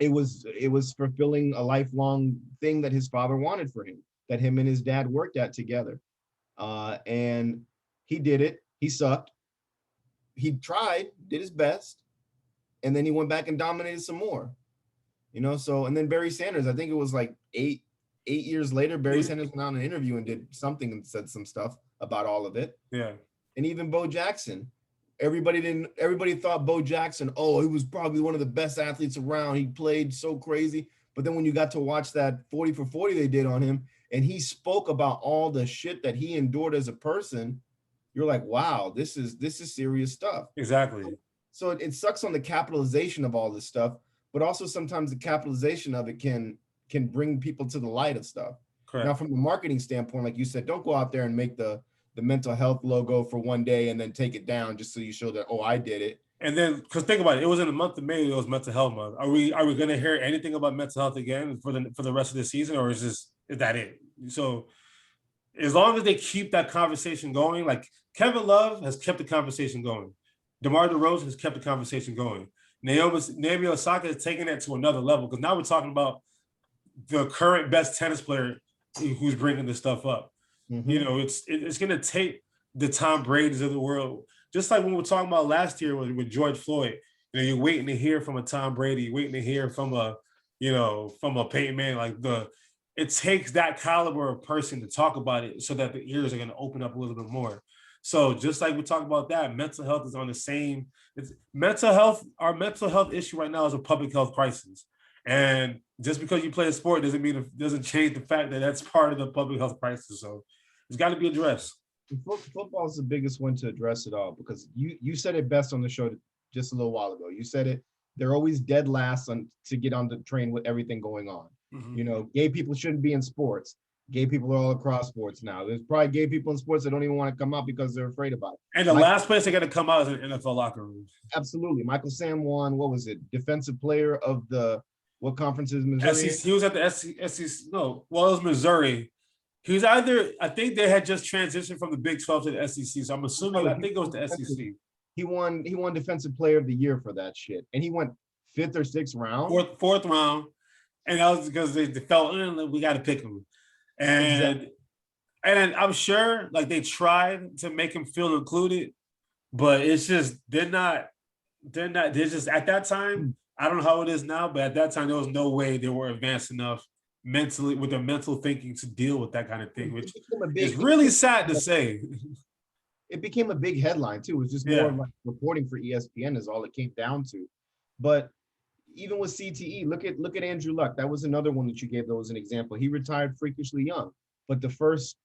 it was fulfilling a lifelong thing that his father wanted for him, that him and his dad worked at together. And he did it. He sucked. He tried, did his best, and then he went back and dominated some more. So, and then Barry Sanders, I think it was like eight years later, Barry Sanders went on an interview and did something and said some stuff about all of it. Yeah. And even Bo Jackson, everybody thought Bo Jackson, oh, he was probably one of the best athletes around. He played so crazy. But then when you got to watch that 40 for 40 they did on him, and he spoke about all the shit that he endured as a person, you're like, wow, this is serious stuff. Exactly. So it sucks on the capitalization of all this stuff, but also sometimes the capitalization of it can bring people to the light of stuff. Correct. Now, from a marketing standpoint, like you said, don't go out there and make the mental health logo for one day and then take it down just so you show that, oh, I did it. And then, because think about it, it was in the month of May, it was Mental Health Month. Are we going to hear anything about mental health again for the rest of the season, or is that it? So as long as they keep that conversation going, like Kevin Love has kept the conversation going. DeMar DeRozan has kept the conversation going. Naomi Osaka has taken it to another level, because now we're talking about the current best tennis player who's bringing this stuff up. Mm-hmm. It's going to take the Tom Brady's of the world, just like when we were talking about last year with George Floyd. You know, you're waiting to hear from a Tom Brady, you're waiting to hear from a, from a Peyton Manning. Like it takes that caliber of person to talk about it so that the ears are going to open up a little bit more. So just like we talk about that, mental health is on the same. It's mental health. Our mental health issue right now is a public health crisis, and just because you play a sport doesn't change the fact that that's part of the public health crisis. So it's got to be addressed. Football is the biggest one to address it all because you said it best on the show just a little while ago. You said it. They're always dead last to get on the train with everything going on. Mm-hmm. Gay people shouldn't be in sports. Gay people are all across sports now. There's probably gay people in sports that don't even want to come out because they're afraid about it. And the last place they're going to come out is in NFL locker rooms. Absolutely. Michael Sam won, what was it? Defensive player of what conference is Missouri? He was at the SEC. No, well, it was Missouri. He was I think they had just transitioned from the Big 12 to the SEC. So I'm assuming, I think it was the SEC. He won Defensive Player of the Year for that shit. And he went 5th or 6th round. Fourth round. And that was because they felt, we got to pick him. And I'm sure like they tried to make him feel included, but it's just they're just at that time. I don't know how it is now, but at that time there was no way they were advanced enough mentally with their mental thinking to deal with that kind of thing, which is really sad to say. It became a big headline too. It was just more like reporting for ESPN is all it came down to. But even with CTE, look at Andrew Luck. That was another one that you gave that was an example. He retired freakishly young, but the first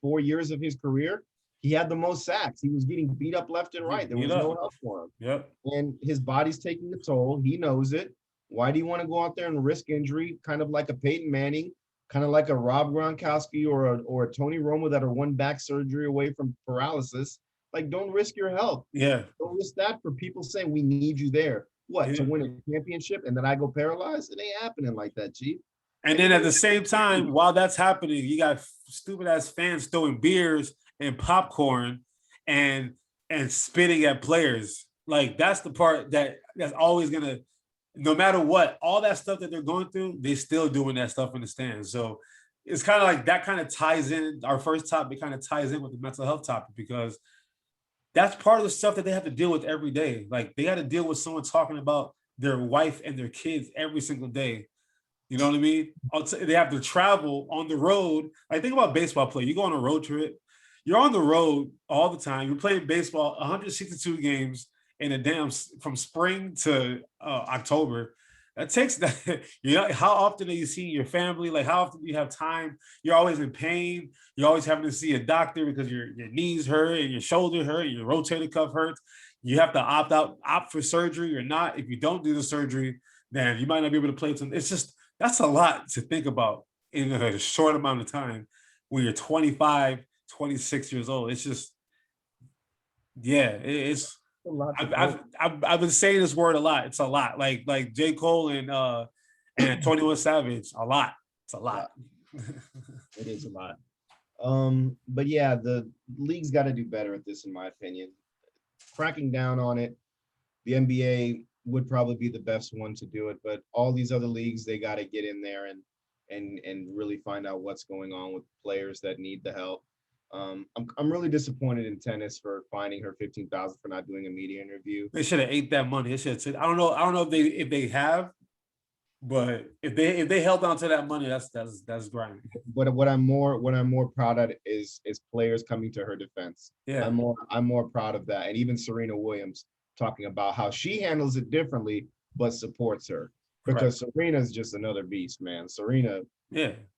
4 years of his career, he had the most sacks. He was getting beat up left and right. There was no help for him. Yep. And his body's taking a toll. He knows it. Why do you want to go out there and risk injury? Kind of like a Peyton Manning, kind of like a Rob Gronkowski or a Tony Romo that are one back surgery away from paralysis. Like, don't risk your health. Yeah. Don't risk that for people saying we need you there. To win a championship and then I go paralyzed? It ain't happening like that, Chief. And then at the same time, while that's happening, you got stupid ass fans throwing beers and popcorn and spitting at players. Like that's the part that's always gonna, no matter what, all that stuff that they're going through, they still doing that stuff in the stands. So it's kind of like that kind of ties in. Our first topic kind of ties in with the mental health topic because that's part of the stuff that they have to deal with every day. Like they got to deal with someone talking about their wife and their kids every single day. You know what I mean? They have to travel on the road. Like think about baseball play. You go on a road trip. You're on the road all the time. You're playing baseball, 162 games in a from spring to October. That takes that. How often are you seeing your family? Like how often do you have time? You're always in pain. You're always having to see a doctor because your knees hurt and your shoulder hurt, and your rotator cuff hurts. You have to opt for surgery or not. If you don't do the surgery, then you might not be able to play. It's just, that's a lot to think about in a short amount of time when you're 25, 26 years old. It's just, it's, I've been saying this word a lot. It's a lot. Like J. Cole and 21 Savage. A lot. It's a lot. It is a lot. But yeah, the league's got to do better at this, in my opinion. Cracking down on it. The NBA would probably be the best one to do it, but all these other leagues, they got to get in there and really find out what's going on with players that need the help. I'm really disappointed in tennis for fining her $15,000 for not doing a media interview. They should have ate that money. They should have said, I don't know if they have, but if they held on to that money, that's grimy. But what I'm more proud of is players coming to her defense. Yeah, I'm more proud of that, and even Serena Williams talking about how she handles it differently, but supports her because Serena's just another beast, man. Serena,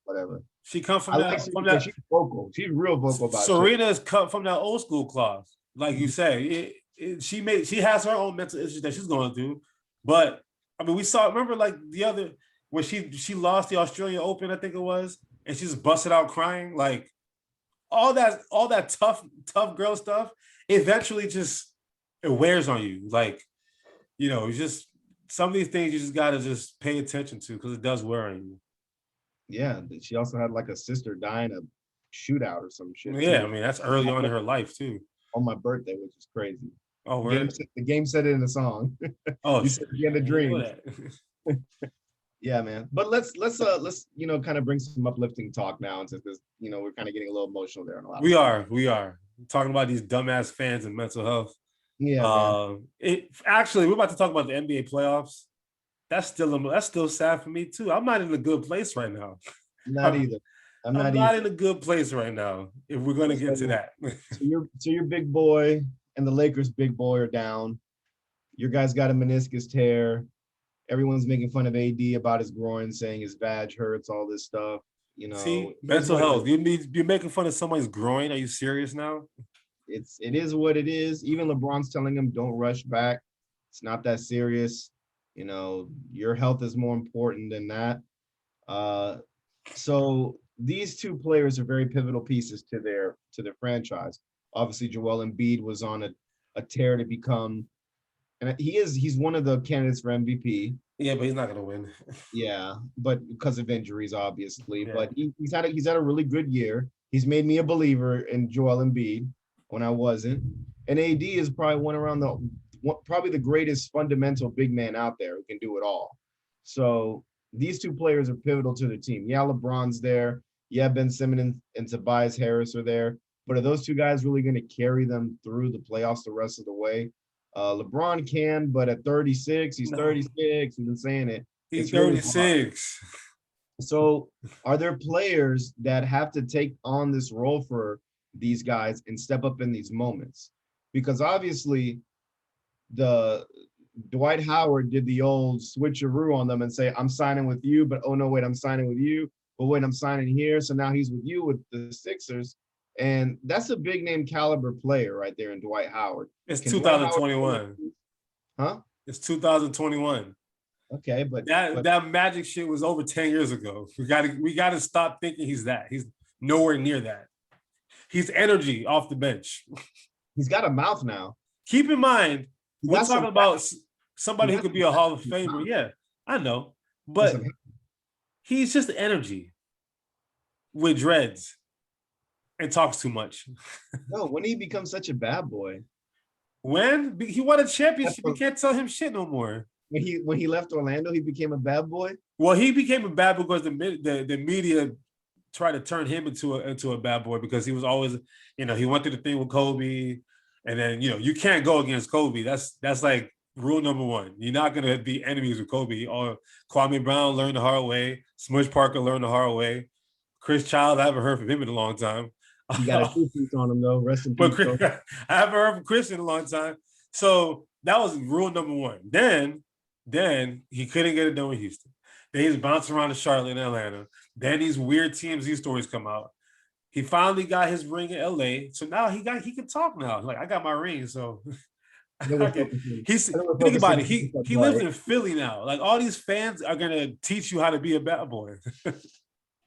whatever. She comes from that. She's vocal. She's real vocal about it. Serena is cut from that old school class, like you say. She has her own mental issues that she's going through, but I mean, we saw. Remember, like the other when she lost the Australian Open, I think it was, and she just busted out crying. Like all that tough girl stuff. Eventually, just it wears on you. Like just some of these things you just gotta just pay attention to because it does wear on you. Yeah, she also had like a sister die in a shootout or some shit. Yeah, I mean that's early on in her life too. On my birthday, which is crazy. Oh, really? The game said it in the song. Oh, you said the end of dreams. Yeah, man. But let's kind of bring some uplifting talk now, and since this, we're kind of getting a little emotional there in a lot. We are talking about these dumbass fans and mental health. Yeah, man. It actually, we're about to talk about the NBA playoffs. That's still sad for me too. I'm not in a good place right now. Not I'm, either. I'm I'm not not either. in a good place right now. If we're gonna get to So, that, so your big boy and the Lakers big boy are down. Your guy's got a meniscus tear. Everyone's making fun of AD about his groin, saying his vag hurts, all this stuff. see, It is mental what it health. is. You're making fun of somebody's groin. Are you serious now? It is what it is. Even LeBron's telling him, don't rush back. It's not that serious. Your health is more important than that. Uh, so these two players are very pivotal pieces to their franchise. Obviously, Joel Embiid was on a tear to become, and he's one of the candidates for MVP. Yeah, but he's not gonna win. Yeah, but because of injuries, obviously. Yeah. But he's had a really good year. He's made me a believer in Joel Embiid when I wasn't. And AD is probably probably the greatest fundamental big man out there who can do it all. So these two players are pivotal to the team. Yeah, LeBron's there. Yeah, Ben Simmons and Tobias Harris are there. But are those two guys really going to carry them through the playoffs the rest of the way? LeBron can, but at 36, he's No, 36. He's been saying it. he's It's really hard. 36. So, are there players that have to take on this role for these guys and step up in these moments? Because obviously, the Dwight Howard did the old switcheroo on them and say, "I'm signing with you," but oh no, wait, I'm signing with you. But wait, I'm signing here. So now he's with you with the Sixers, and that's a big name caliber player right there in Dwight Howard. It's Can Dwight Howard? 2021. Huh? It's 2021. Okay, but That magic shit was over 10 years ago. We gotta stop thinking he's that. He's nowhere near that. He's energy off the bench. he's got a mouth now. Keep in mind, He we're got talking some. about He somebody who got could be a Hall of Famer. Yeah, I know. some. But he's just energy with dreads and talks too much. No, when he becomes such a bad boy, When he won a championship, you can't tell him shit no more. when he left Orlando, he became a bad boy. Well, he became a bad boy because the media tried to turn him into a bad boy because he was always, he went through the thing with Kobe, and then you can't go against Kobe. That's like rule number one. You're not gonna be enemies with Kobe. Or Kwame Brown learned the hard way. Smush Parker learned the hard way. Chris Child, I haven't heard from him in a long time. He got a two-piece on him though. Rest in But peace. I haven't heard from Chris in a long time. So that was rule number one. Then he couldn't get it done with Houston. Then he's bouncing around to Charlotte and Atlanta. Then these weird TMZ stories come out. He finally got his ring in LA. So now he can talk now. Like, I got my ring. So he's think about it. He lives in Philly now. Like, all these fans are gonna teach you how to be a bad boy.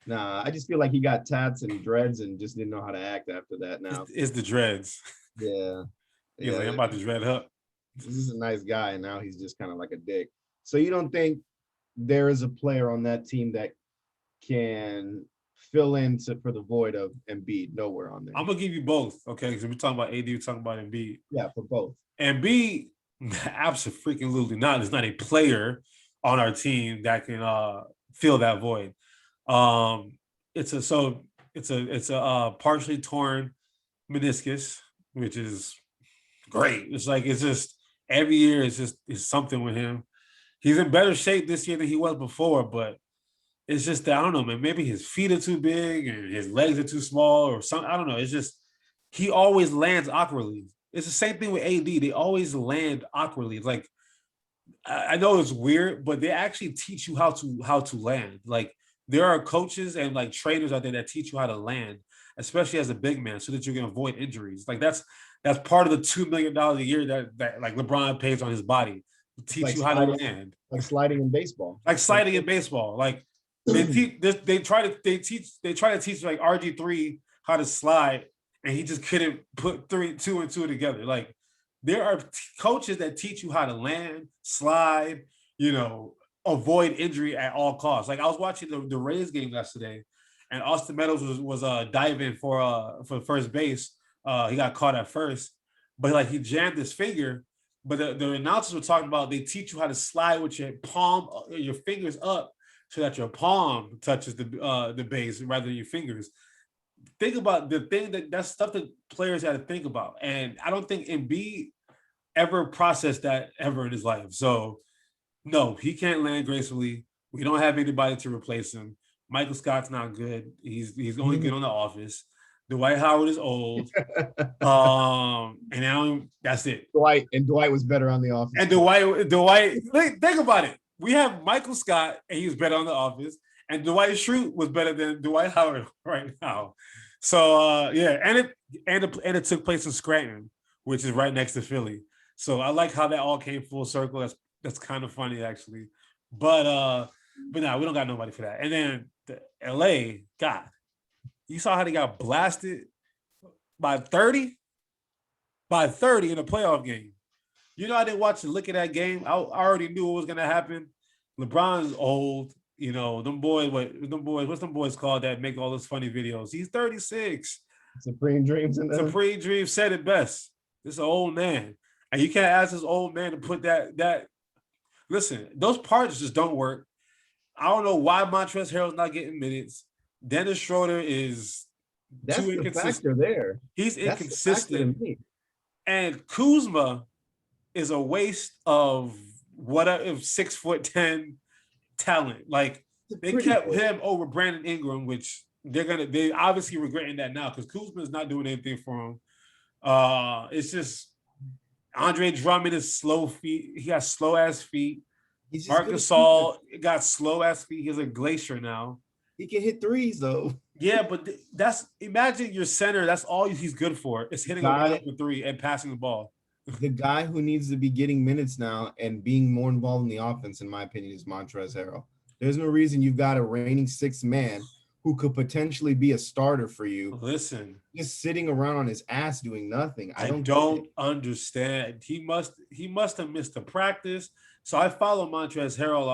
Nah, I just feel like he got tats and dreads and just didn't know how to act after that. Now, it's the dreads. yeah, He's like, I'm about to dread up. He's a nice guy, and now he's just kind of like a dick. So you don't think there is a player on that team that can fill in for the void of Embiid? Nowhere on there. I'm gonna give you both, okay? Because we're talking about AD, we're talking about Embiid. Yeah, for both. Embiid, absolutely not. There's not a player on our team that can fill that void. It's a partially torn meniscus, which is great. It's just every year it's something with him. He's in better shape this year than he was before, but it's just that I don't know, man. Maybe his feet are too big and his legs are too small, or something. I don't know. It's just he always lands awkwardly. It's the same thing with AD. They always land awkwardly. Like, I know it's weird, but they actually teach you how to land. Like, there are coaches and like trainers out there that teach you how to land, especially as a big man, so that you can avoid injuries. Like, that's part of the $2 million a year that like LeBron pays on his body to teach you how to land. Like sliding in baseball. Like sliding in baseball. Like they try to teach like RG3 how to slide, and he just couldn't put two and two together. Like, there are coaches that teach you how to land, slide, avoid injury at all costs. Like, I was watching the Rays game yesterday, and Austin Meadows was diving for first base. He got caught at first, but like he jammed his finger. But the announcers were talking about they teach you how to slide with your palm, your fingers up, so that your palm touches the base rather than your fingers. Think about the thing that's stuff that players had to think about, and I don't think Embiid ever processed that ever in his life. So no, he can't land gracefully. We don't have anybody to replace him. Michael Scott's not good. He's only good on The Office. Dwight Howard is old. And now that's it. Dwight was better on The Office. And Dwight, think about it. We have Michael Scott, and he was better on The Office, and Dwight Schrute was better than Dwight Howard right now. So yeah, and it took place in Scranton, which is right next to Philly. So I like how that all came full circle. That's kind of funny actually. But no, we don't got nobody for that. And then the LA, God, you saw how they got blasted by 30? By 30 in a playoff game. You know, I didn't watch the look at that game. I already knew what was gonna happen. LeBron's old. You know, what's them boys called that make all those funny videos? He's 36. Supreme Dreams in there. Supreme Dreams said it best. This is an old man. And you can't ask this old man to put that. Listen, those parts just don't work. I don't know why Montrezl Harrell's not getting minutes. Dennis Schroeder is too inconsistent. That's the factor there. He's inconsistent. And Kuzma is a waste of 6'10" talent. Like they kept him over Brandon Ingram, which they obviously regretting that now because Kuzma is not doing anything for him. It's just Andre Drummond is slow feet. He got slow ass feet. Marc Gasol got slow ass feet. He's a glacier now. He can hit threes though. Yeah, but imagine your center. That's all he's good for. It's hitting a three and passing the ball. The guy who needs to be getting minutes now and being more involved in the offense, in my opinion, is Montrezl Harrell. There's no reason you've got a reigning sixth man who could potentially be a starter for you. Listen, just sitting around on his ass doing nothing. I don't understand. He must have missed a practice. So I follow Montrezl Harrell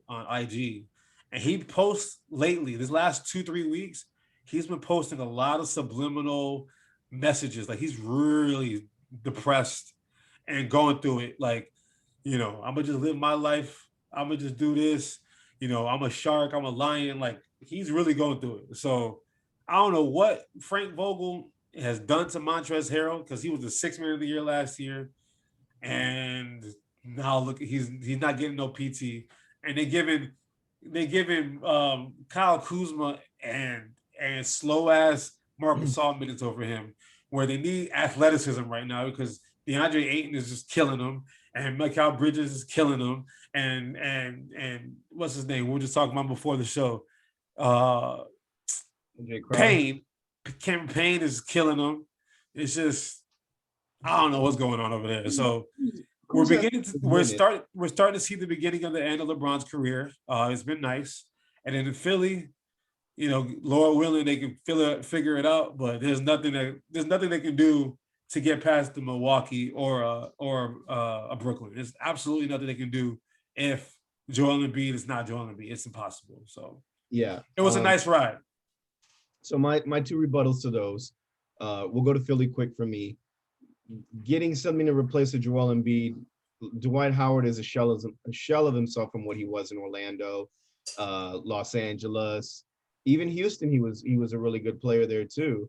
on IG, and he posts lately. This last 2-3 weeks, he's been posting a lot of subliminal messages. Like he's really depressed and going through it. Like, you know, I'm gonna just live my life. I'm gonna just do this. You know, I'm a shark. I'm a lion. Like he's really going through it. So I don't know what Frank Vogel has done to Montrezl Harrell because he was the sixth man of the year last year, and now look, he's not getting no PT, and they give him Kyle Kuzma and slow ass Marc Gasol minutes over him, where they need athleticism right now because DeAndre Ayton is just killing them, and Mikal Bridges is killing them, and what's his name? We were just talking about before the show. Cameron Payne is killing them. It's just I don't know what's going on over there. So we're starting to see the beginning of the end of LeBron's career. It's been nice, and then in Philly, you know, Lord willing, they can figure it out. But there's nothing they can do to get past the Milwaukee or a Brooklyn. There's absolutely nothing they can do if Joel Embiid is not Joel Embiid. It's impossible. So yeah, it was a nice ride. So my two rebuttals to those, we'll go to Philly quick for me. Getting something to replace a Joel Embiid, Dwight Howard is a shell of himself from what he was in Orlando, Los Angeles, even Houston. He was a really good player there too.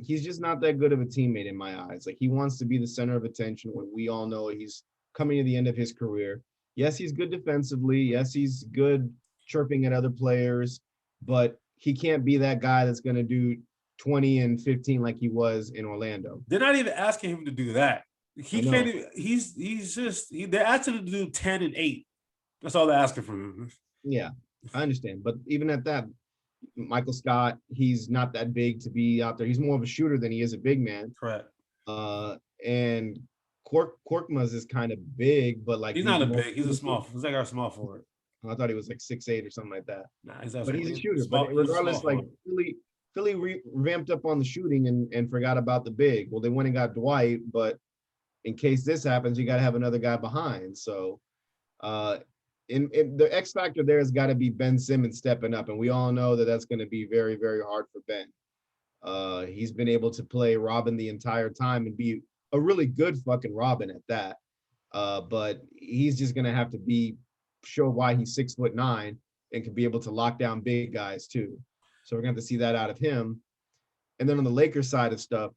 He's just not that good of a teammate in my eyes. Like he wants to be the center of attention when we all know he's coming to the end of his career. Yes, he's good defensively. Yes, he's good chirping at other players, but he can't be that guy that's going to do 20 and 15 like he was in Orlando. They're not even asking him to do that. He can't even, they're asking him to do 10 and 8. That's all they're asking from him. Yeah, I understand. But even at that, Michael Scott, he's not that big to be out there. He's more of a shooter than he is a big man. Correct. And Korkmaz is kind of big, but like he's not a big. He's a small. He's like our small forward. I thought he was like 6'8" or something like that. Nah, but he's a shooter. But regardless, like Philly ramped up on the shooting and forgot about the big. Well, they went and got Dwight, but in case this happens, you got to have another guy behind. So, in the X factor there has got to be Ben Simmons stepping up, and we all know that that's going to be very, very hard for Ben. He's been able to play Robin the entire time and be a really good fucking Robin at that. But he's just going to have to show why he's 6'9" and can be able to lock down big guys too. So we're going to have to see that out of him. And then on the Lakers side of stuff,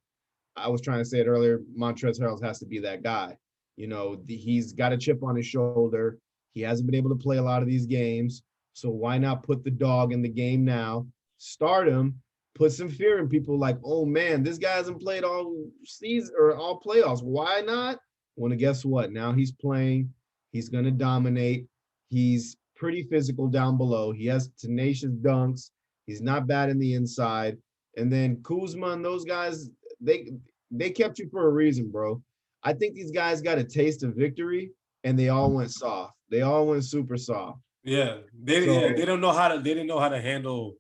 I was trying to say it earlier, Montrezl Harrell has to be that guy. He's got a chip on his shoulder. He hasn't been able to play a lot of these games. So why not put the dog in the game now? Start him, put some fear in people like, oh man, this guy hasn't played all season or all playoffs. Why not? Well, guess what? Now he's playing. He's going to dominate. He's pretty physical down below. He has tenacious dunks. He's not bad in the inside. And then Kuzma and those guys, they kept you for a reason, bro. I think these guys got a taste of victory and they all went soft. They all went super soft. Yeah, they don't know how to they didn't know how to handle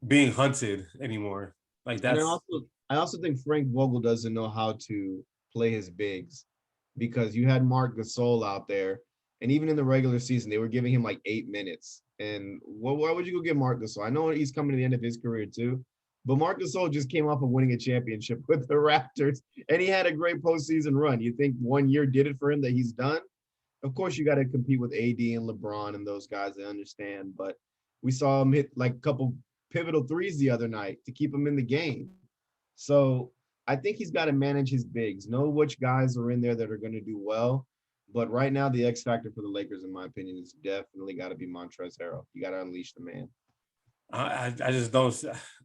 being hunted anymore. Like And that's I also think Frank Vogel doesn't know how to play his bigs because you had Mark Gasol out there, and even in the regular season, they were giving him like 8 minutes. And why would you go get Mark Gasol? I know he's coming to the end of his career too, but Marc Gasol just came off of winning a championship with the Raptors, and he had a great postseason run. You think 1 year did it for him that he's done? Of course, you got to compete with AD and LeBron and those guys. I understand, but we saw him hit like a couple pivotal threes the other night to keep him in the game. So I think he's got to manage his bigs, know which guys are in there that are going to do well. But right now, the X factor for the Lakers, in my opinion, is definitely got to be Montrezl Harrell. You got to unleash the man. I just don't.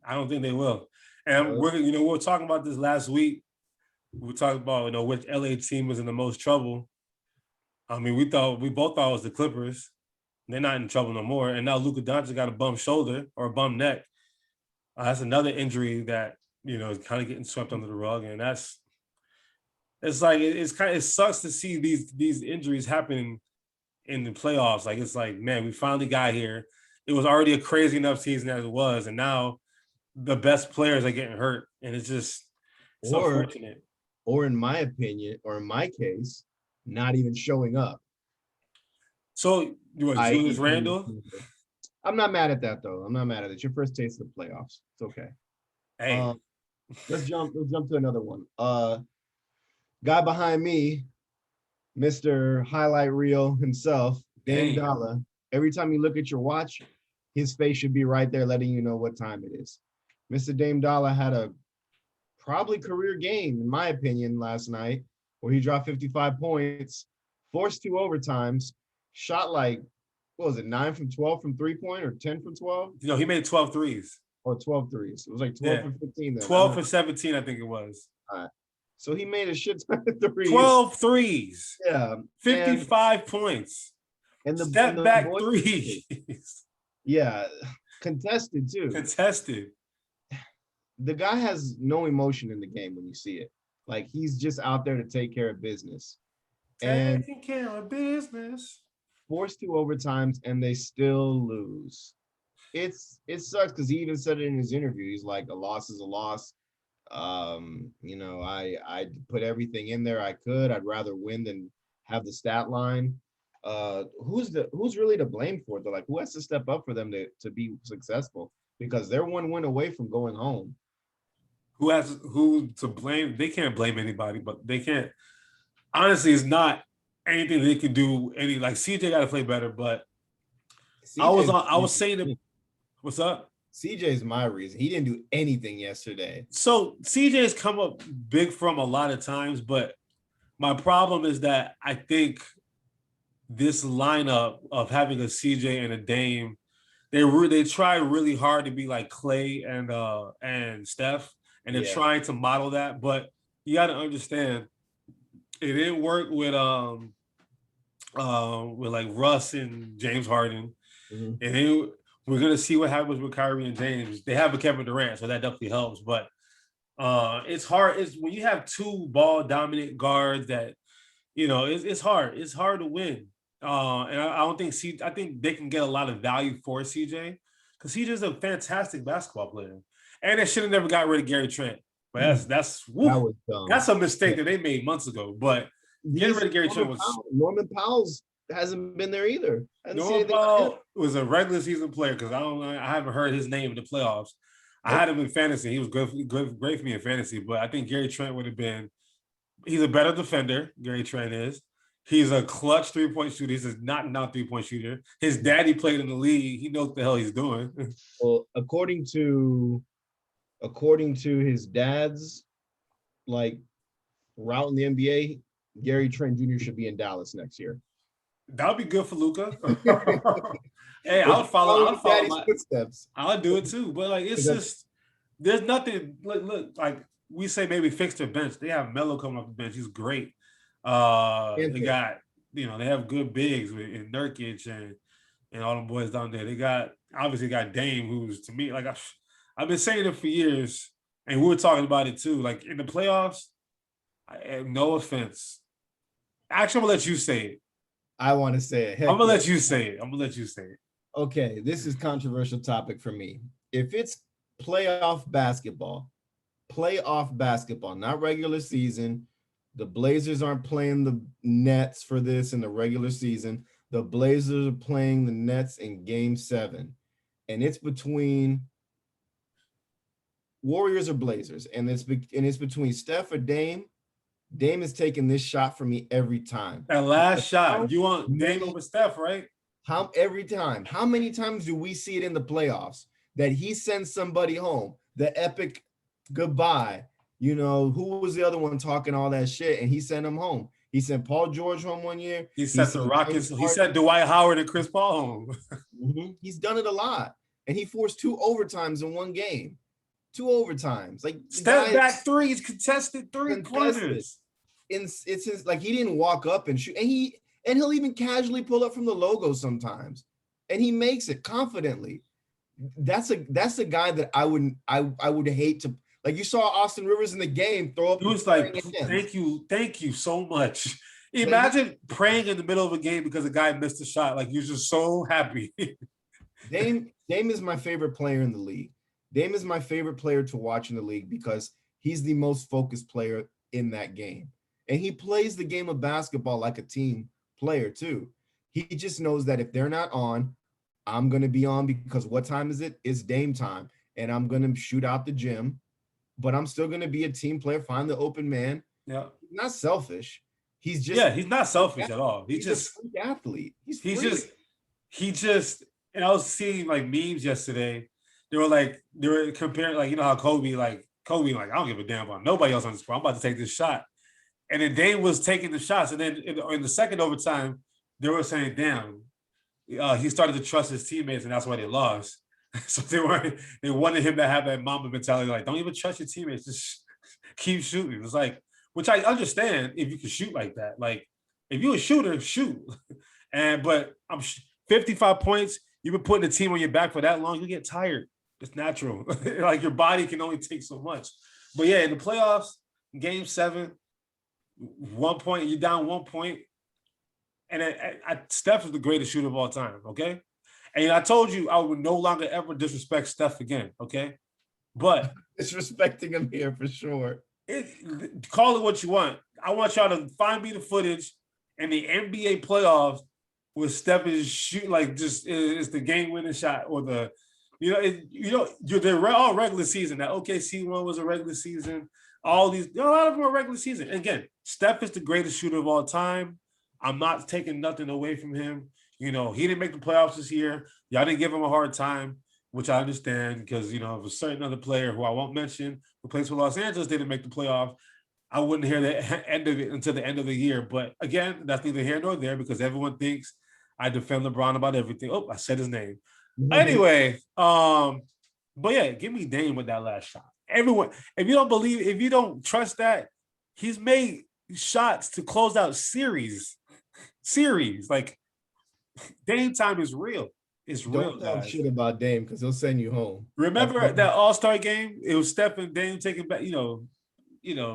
I don't think they will. And we were talking about this last week. We were talking about which LA team was in the most trouble. I mean, we both thought it was the Clippers. They're not in trouble no more. And now Luka Doncic got a bum shoulder or a bum neck. That's another injury that is kind of getting swept under the rug, and it sucks to see these injuries happening in the playoffs. Like it's like, man, we finally got here. It was already a crazy enough season as it was, and now the best players are getting hurt, and it's just unfortunate. Or in my opinion, or in my case, not even showing up. So Julius Randle? I'm not mad at that though. I'm not mad at it. It's your first taste of the playoffs. It's okay. Hey, let's jump to another one. Guy behind me, Mr. Highlight Reel himself, Dame Dollar. Every time you look at your watch, his face should be right there letting you know what time it is. Mr. Dame Dollar had a probably career game, in my opinion, last night, where he dropped 55 points, forced 2 overtimes, shot like, what was it, 9 from 12 from 3-point or 10 from 12? He made 12 threes. Oh, 12 threes. It was like 12 from 15 then. 12 for 17, I think it was. All right. So he made a shit ton of threes. 12 threes. Yeah. 55 points. And the step back threes. Yeah. Contested too. Contested. The guy has no emotion in the game when you see it. Like he's just out there to take care of business. Taking care of business. Forced 2 overtimes and they still lose. It sucks because he even said it in his interview. He's like, a loss is a loss. I put everything in there I could. I'd rather win than have the stat line. Who's really to blame for it? They're like, who has to step up for them to be successful? Because they're 1 win away from going home. Who to blame? They can't blame anybody, but they can't. Honestly, it's not anything they can do. Like CJ got to play better, but I was saying that. What's up? CJ's my reason. He didn't do anything yesterday. So CJ's come up big from a lot of times, but my problem is that I think this lineup of having a CJ and a Dame, they try really hard to be like Clay and Steph, and they're trying to model that. But you got to understand, it didn't work with like Russ and James Harden, and we're gonna see what happens with Kyrie and James. They have a Kevin Durant, so that definitely helps. But it's hard. It's when you have 2 ball dominant guards that it's hard. It's hard to win. And I don't think I think they can get a lot of value for CJ because CJ's a fantastic basketball player. And they should have never got rid of Gary Trent. But that's a mistake that they made months ago. But getting rid of Gary Trent was Norman Powell's hasn't been there either. Norman Powell was a regular season player because I haven't heard his name in the playoffs. I had him in fantasy. He was great for me in fantasy, but I think Gary Trent would have been. He's a better defender. Gary Trent is. He's a clutch 3-point shooter. He's a not 3-point shooter. His daddy played in the league. He knows what the hell he's doing. Well, according to his dad's like route in the NBA, Gary Trent Jr. should be in Dallas next year. That would be good for Luca. Hey, Following Daddy's footsteps. I'll do it too. But like, it's just there's nothing. Look, like we say, maybe fix their bench. They have Melo coming off the bench. He's great. They got they have good bigs in Nurkic and all them boys down there. They obviously got Dame, who's to me like I've been saying it for years, and we were talking about it too. Like in the playoffs, no offense. Actually, I'm gonna let you say it. I want to say it. I'm gonna let you say it. Okay, this is controversial topic for me. If it's playoff basketball, not regular season. The Blazers aren't playing the Nets for this in the regular season. The Blazers are playing the Nets in Game 7, and it's between Warriors or Blazers, and it's between Steph or Dame. Dame is taking this shot for me every time. That last shot, you want Dame over Steph, right? Every time. How many times do we see it in the playoffs that he sends somebody home? The epic goodbye. Who was the other one talking all that shit, and he sent him home? He sent Paul George home one year. He sent the Rockets. He sent Dwight Howard and Chris Paul home. Mm-hmm. He's done it a lot, and he forced 2 overtimes in one game. 2 overtimes, like step back threes, contested 3-pointers. It's his, like, he didn't walk up and shoot, and he'll even casually pull up from the logo sometimes, and he makes it confidently. That's a guy that I would hate to. Like, you saw Austin Rivers in the game throw up. He was like, thank you so much. Imagine praying in the middle of a game because a guy missed a shot. Like, you're just so happy. Dame is my favorite player in the league. Dame is my favorite player to watch in the league because he's the most focused player in that game. And he plays the game of basketball like a team player too. He just knows that if they're not on, I'm going to be on, because what time is it? It's Dame time. And I'm going to shoot out the gym, but I'm still going to be a team player, find the open man. Yeah. He's not selfish. He's not selfish at all. He's just a freak athlete. He just, and I was seeing like memes yesterday. They were comparing, like, how Kobe, I don't give a damn about nobody else on this court. I'm about to take this shot. And then Dame was taking the shots. And then in the second overtime, they were saying, damn, he started to trust his teammates, and that's why they lost. So they wanted him to have that Mamba mentality, like, don't even trust your teammates, just keep shooting. It's like, which I understand if you can shoot like that. Like, if you're a shooter, shoot. But I'm 55 points. You've been putting the team on your back for that long, you get tired. It's natural. Like, your body can only take so much. But yeah, in the playoffs, Game 7, 1 point, you're down 1 point. And Steph is the greatest shooter of all time, okay? And I told you I would no longer ever disrespect Steph again, okay? But disrespecting him here for sure. Call it what you want. I want y'all to find me the footage in the NBA playoffs where Steph is shooting, like, just is the game-winning shot, or they're all regular season. That OKC one was a regular season. All these, a lot of them are regular season. And again, Steph is the greatest shooter of all time. I'm not taking nothing away from him. He didn't make the playoffs this year. Y'all didn't give him a hard time, which I understand, because, if a certain other player who I won't mention, who plays for Los Angeles, didn't make the playoffs, I wouldn't hear the end of it until the end of the year. But again, that's neither here nor there, because everyone thinks I defend LeBron about everything. Oh, I said his name. Mm-hmm. Anyway, but yeah, give me Dame with that last shot. Everyone, if you don't trust that, he's made shots to close out series. Like, Dame time is real. It's real. Don't talk shit about Dame, because he'll send you home. Remember that All-Star game? It was Steph and Dame taking back,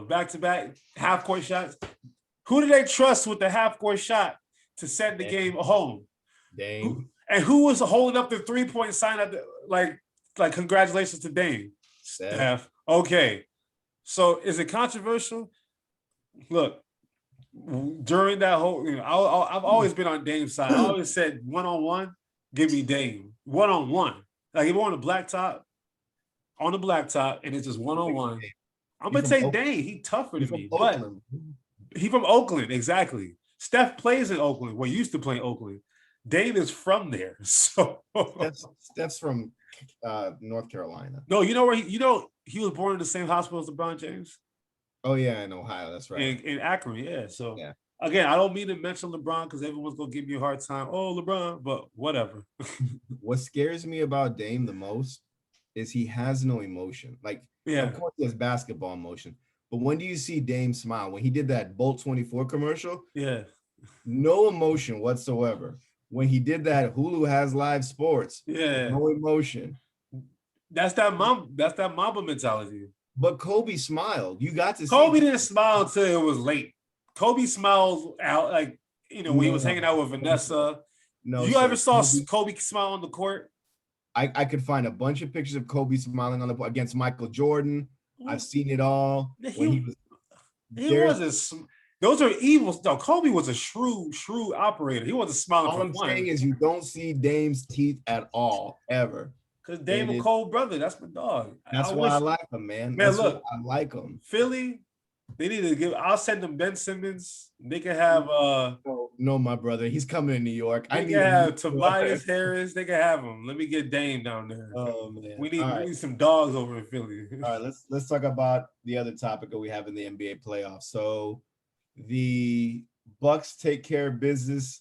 back-to-back half-court shots. Who did they trust with the half-court shot to send the game home? Dame. And who was holding up the three-point sign at the like congratulations to Dame? Steph. Okay. So is it controversial? Look, during that whole, I've always been on Dame's side. I always said one-on-one, give me Dame. One-on-one. Like, if we're on the blacktop, and it's just one-on-one, I'm going to say Dame. He's tougher than me. But he from Oakland, exactly. Steph plays in Oakland. Well, used to play in Oakland. Dame is from there. So Steph's from North Carolina. No, you know where he was born in the same hospital as LeBron James? Oh yeah, in Ohio, that's right. In Akron, yeah. So Yeah. again, I don't mean to mention LeBron because everyone's gonna give me a hard time. Oh, LeBron, but whatever. What scares me about Dame the most is he has no emotion. Like, of Yeah, course, he has basketball emotion, but when do you see Dame smile? When he did that Bolt 24 commercial, yeah, no emotion whatsoever. When he did that Hulu has live sports, yeah. no emotion. That's that Mamba mentality. But Kobe smiled. You got to see Kobe didn't smile until it was late. Kobe smiles out like when he was hanging no, out with Vanessa. no, You ever sir. saw Kobe smile on the court? I could find a bunch of pictures of Kobe smiling on the against Michael Jordan. I've seen it all. When he was He there's wasn't. Those are evil. No, Kobe was a shrewd operator. He wasn't smiling all for I'm fun. saying is you don't see Dame's teeth at all, ever. Because Dame And a cold brother. That's my dog. I that's why wish, I like him, man. man, That's why look, I like him. Philly, they need to give. I'll send them Ben Simmons. They can have No, my brother, he's coming to New York. I they need can him. have Tobias Harris. They can have him. Let me get Dame down there. Oh man. We All right. need some dogs over in Philly. All right, let's talk about the other topic that we have in the NBA playoffs. So the Bucks take care of business.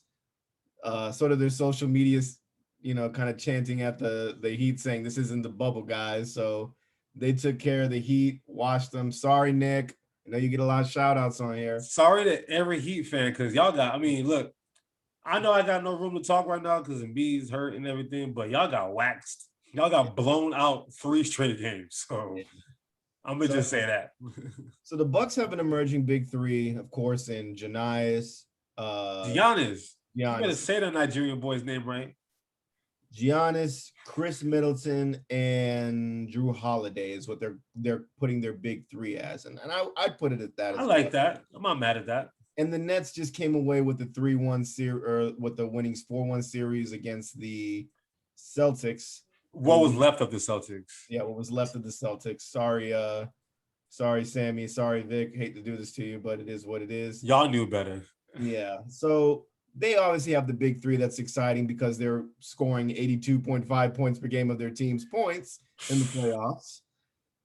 Sort of their social medias, kind of chanting at the Heat, saying this isn't the bubble, guys. So they took care of the Heat, washed them. Sorry, Nick. I know you get a lot of shout outs on here. Sorry to every Heat fan because y'all got. I mean, look, I know I got no room to talk right now because Embiid's hurt and everything, but y'all got waxed. Y'all got blown out 3 straight games. So I'm gonna just say that. So the Bucks have an emerging big three, of course, in Giannis. Giannis. You better Giannis, say the Nigerian boy's name right. Giannis, Chris Middleton, and Drew Holiday is what they're putting their big three as, and I'd put it at that. I like that. I'm not mad at that. And the Nets just came away with the 3-1 series, or with the winning 4-1 series against the Celtics. What was left of the Celtics? Yeah, what was left of the Celtics. Sorry, Sammy. Sorry, Vic. Hate to do this to you, but it is what it is. Y'all knew better. Yeah. So they obviously have the big three. That's exciting because they're scoring 82.5 points per game of their team's points in the playoffs.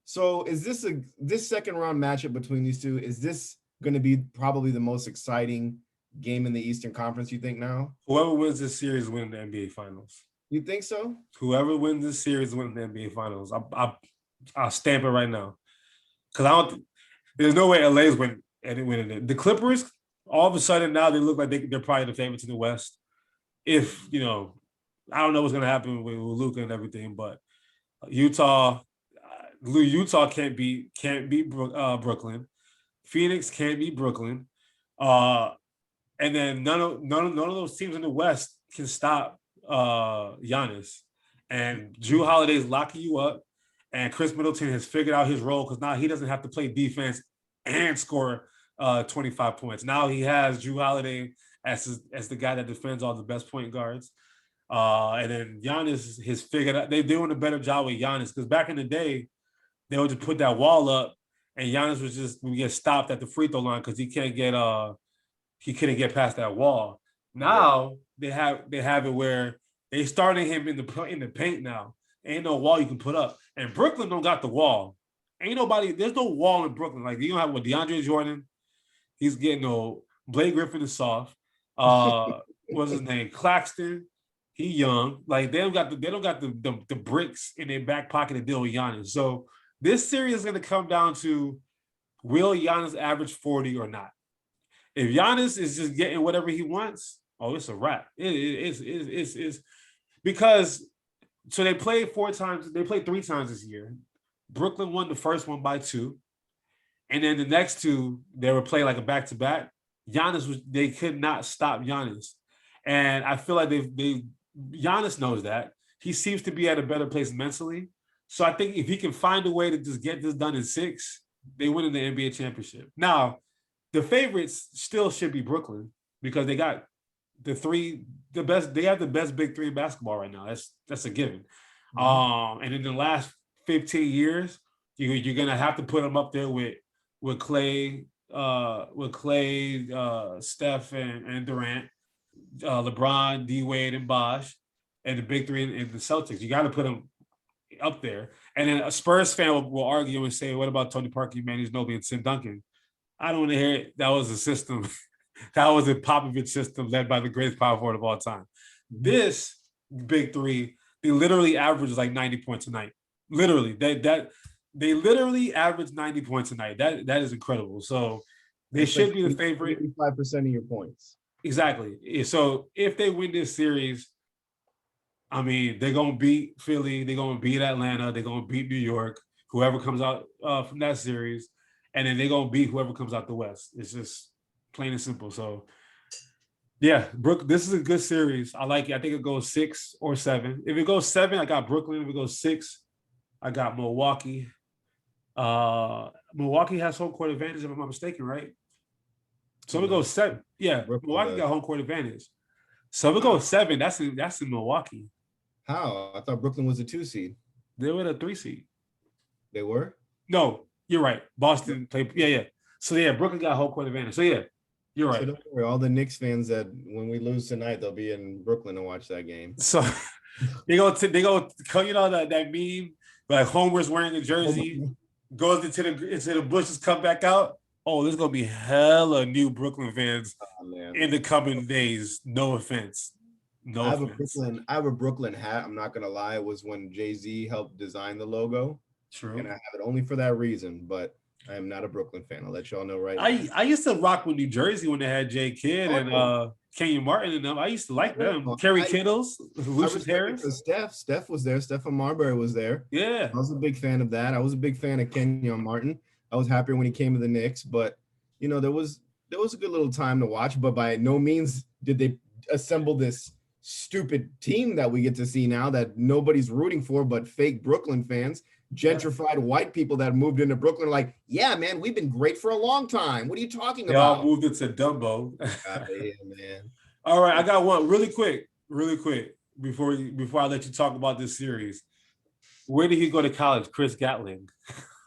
So is this second round matchup between these two, is this going to be probably the most exciting game in the Eastern Conference, you think now? Whoever wins this series wins the NBA Finals. You think so? Whoever wins this series wins the NBA Finals. I'll stamp it right now. Because there's no way LA's winning it. The Clippers, all of a sudden now they look like they're probably the favorites in the West. If, I don't know what's going to happen with Luka and everything, but Utah can't beat Brooklyn. Phoenix can't beat Brooklyn. And then none of those teams in the West can stop Giannis. And Drew Holiday's locking you up. And Chris Middleton has figured out his role because now he doesn't have to play defense and score 25 points. Now he has Drew Holiday as the guy that defends all the best point guards. And then Giannis has figured out they're doing a better job with Giannis because back in the day, they would just put that wall up and Giannis would get stopped at the free throw line because he couldn't get past that wall. Now they have it where they starting him in the paint now. Ain't no wall you can put up. And Brooklyn don't got the wall. There's no wall in Brooklyn. Like, you don't have with DeAndre Jordan. He's getting no Blake Griffin is soft. What's his name? Claxton. He young. Like, they don't got the bricks in their back pocket to deal with Giannis. So this series is gonna come down to will Giannis average 40 or not? If Giannis is just getting whatever he wants, it's a wrap. It's because so they played 4 times. They played 3 times this year. Brooklyn won the first one by 2. And then the next 2, they were playing like a back-to-back. They could not stop Giannis. And I feel like Giannis knows that. He seems to be at a better place mentally. So I think if he can find a way to just get this done in 6, they win in the NBA championship. Now, the favorites still should be Brooklyn because they got the best. They have the best big 3 in basketball right now. That's a given. Mm-hmm. And in the last 15 years, you're gonna have to put them up there with Clay, Steph and Durant, LeBron, D Wade and Bosh, and the big 3 in the Celtics. You got to put them up there. And then a Spurs fan will argue and say, what about Tony Parker, Emmanuel Ginobili, and Tim Duncan? I don't want to hear it. That was a system. That was a Popovich system led by the greatest power forward of all time. This big three, they literally average like 90 points a night. Literally, they literally average 90 points a night. That is incredible. So they should be the favorite. 85% of your points. Exactly. So if they win this series, I mean, they're gonna beat Philly, they're gonna beat Atlanta, they're gonna beat New York, whoever comes out from that series, and then they're gonna beat whoever comes out the West. It's just plain and simple. So yeah, Brooke, this is a good series. I like it. I think it goes 6 or 7. If it goes 7, I got Brooklyn. If it goes 6, I got Milwaukee. Milwaukee has home court advantage, if I'm not mistaken, right? So if it goes 7, yeah, Milwaukee got home court advantage. So if it goes 7, that's in Milwaukee. How? I thought Brooklyn was a 2 seed. They were the 3 seed. They were? No, you're right. Boston played. Yeah. So yeah, Brooklyn got home court advantage. So yeah, you're right. So don't worry, all the Knicks fans that when we lose tonight, they'll be in Brooklyn to watch that game. So they go, you know, that meme, like Homer's wearing a jersey, goes into the bushes, come back out. Oh, there's gonna be hella new Brooklyn fans in the coming days. No offense. I have a Brooklyn hat. I'm not gonna lie. It was when Jay-Z helped design the logo. True. And I have it only for that reason, but I am not a Brooklyn fan. I'll let y'all know right now. I used to rock with New Jersey when they had J. Kidd and Kenyon Martin and them. I used to like them. Kerry Kittles, Lucius Harris. Steph was there. Stephen Marbury was there. Yeah. I was a big fan of that. I was a big fan of Kenyon Martin. I was happier when he came to the Knicks, but you know, there was a good little time to watch, but by no means did they assemble this stupid team that we get to see now that nobody's rooting for but fake Brooklyn fans, gentrified white people that moved into Brooklyn like, yeah, man, we've been great for a long time. What are you talking about? They all moved into Dumbo. Man. All right, I got one really quick before I let you talk about this series. Where did he go to college? Chris Gatling.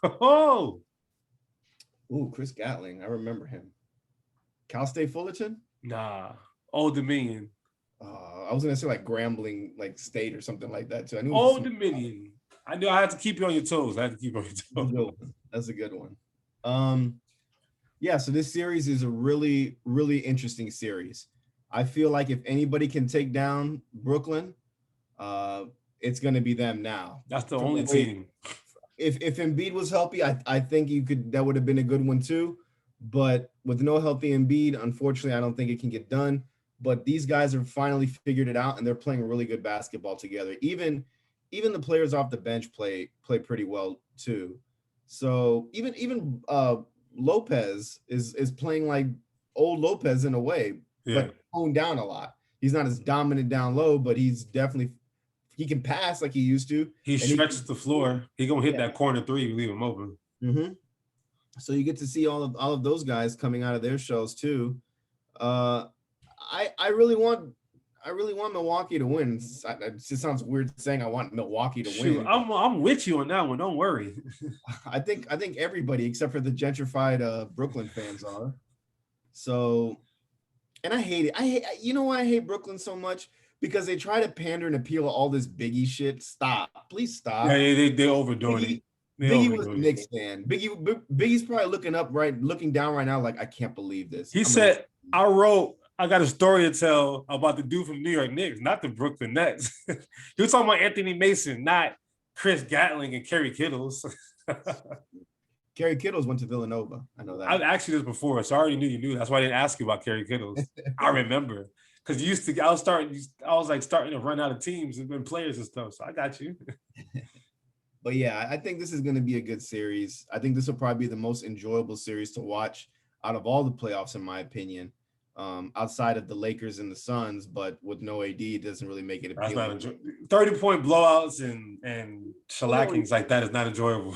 Oh. Ooh, Chris Gatling. I remember him. Cal State Fullerton? Nah. Old Dominion. I was gonna say like Grambling, like State or something like that too. I knew Old Dominion. I knew I had to keep you on your toes. That's a good one. Yeah, so this series is a really, really interesting series. I feel like if anybody can take down Brooklyn, it's gonna be them now. That's the only team. If Embiid was healthy, I think that would have been a good one too. But with no healthy Embiid, unfortunately, I don't think it can get done. But these guys have finally figured it out, and they're playing really good basketball together. Even the players off the bench play pretty well too. So even Lopez is playing like old Lopez in a way, but toned down a lot. He's not as dominant down low, but he can pass like he used to. He stretches the floor. He gonna hit that corner three if you leave him open. Mm-hmm. So you get to see all of those guys coming out of their shells too. I really want Milwaukee to win. It just sounds weird saying I want Milwaukee to win. I'm with you on that one. Don't worry. I think everybody except for the gentrified Brooklyn fans are. So, and I hate it. You know why I hate Brooklyn so much? Because they try to pander and appeal to all this Biggie shit. Stop. Please stop. Yeah, they're overdoing it. Biggie was a Knicks fan. Biggie's probably looking down right now like, I can't believe this. He said, I got a story to tell about the dude from New York Knicks, not the Brooklyn Nets. He was talking about Anthony Mason, not Chris Gatling and Kerry Kittles. Kerry Kittles went to Villanova. I know that. I've asked you this before, so I already knew you knew. That's why I didn't ask you about Kerry Kittles. I remember. Because I was starting to run out of teams and players and stuff. So I got you. But yeah, I think this is going to be a good series. I think this will probably be the most enjoyable series to watch out of all the playoffs, in my opinion. Outside of the Lakers and the Suns, but with no AD, it doesn't really make it appealing. 30-point blowouts and shellackings like that is not enjoyable.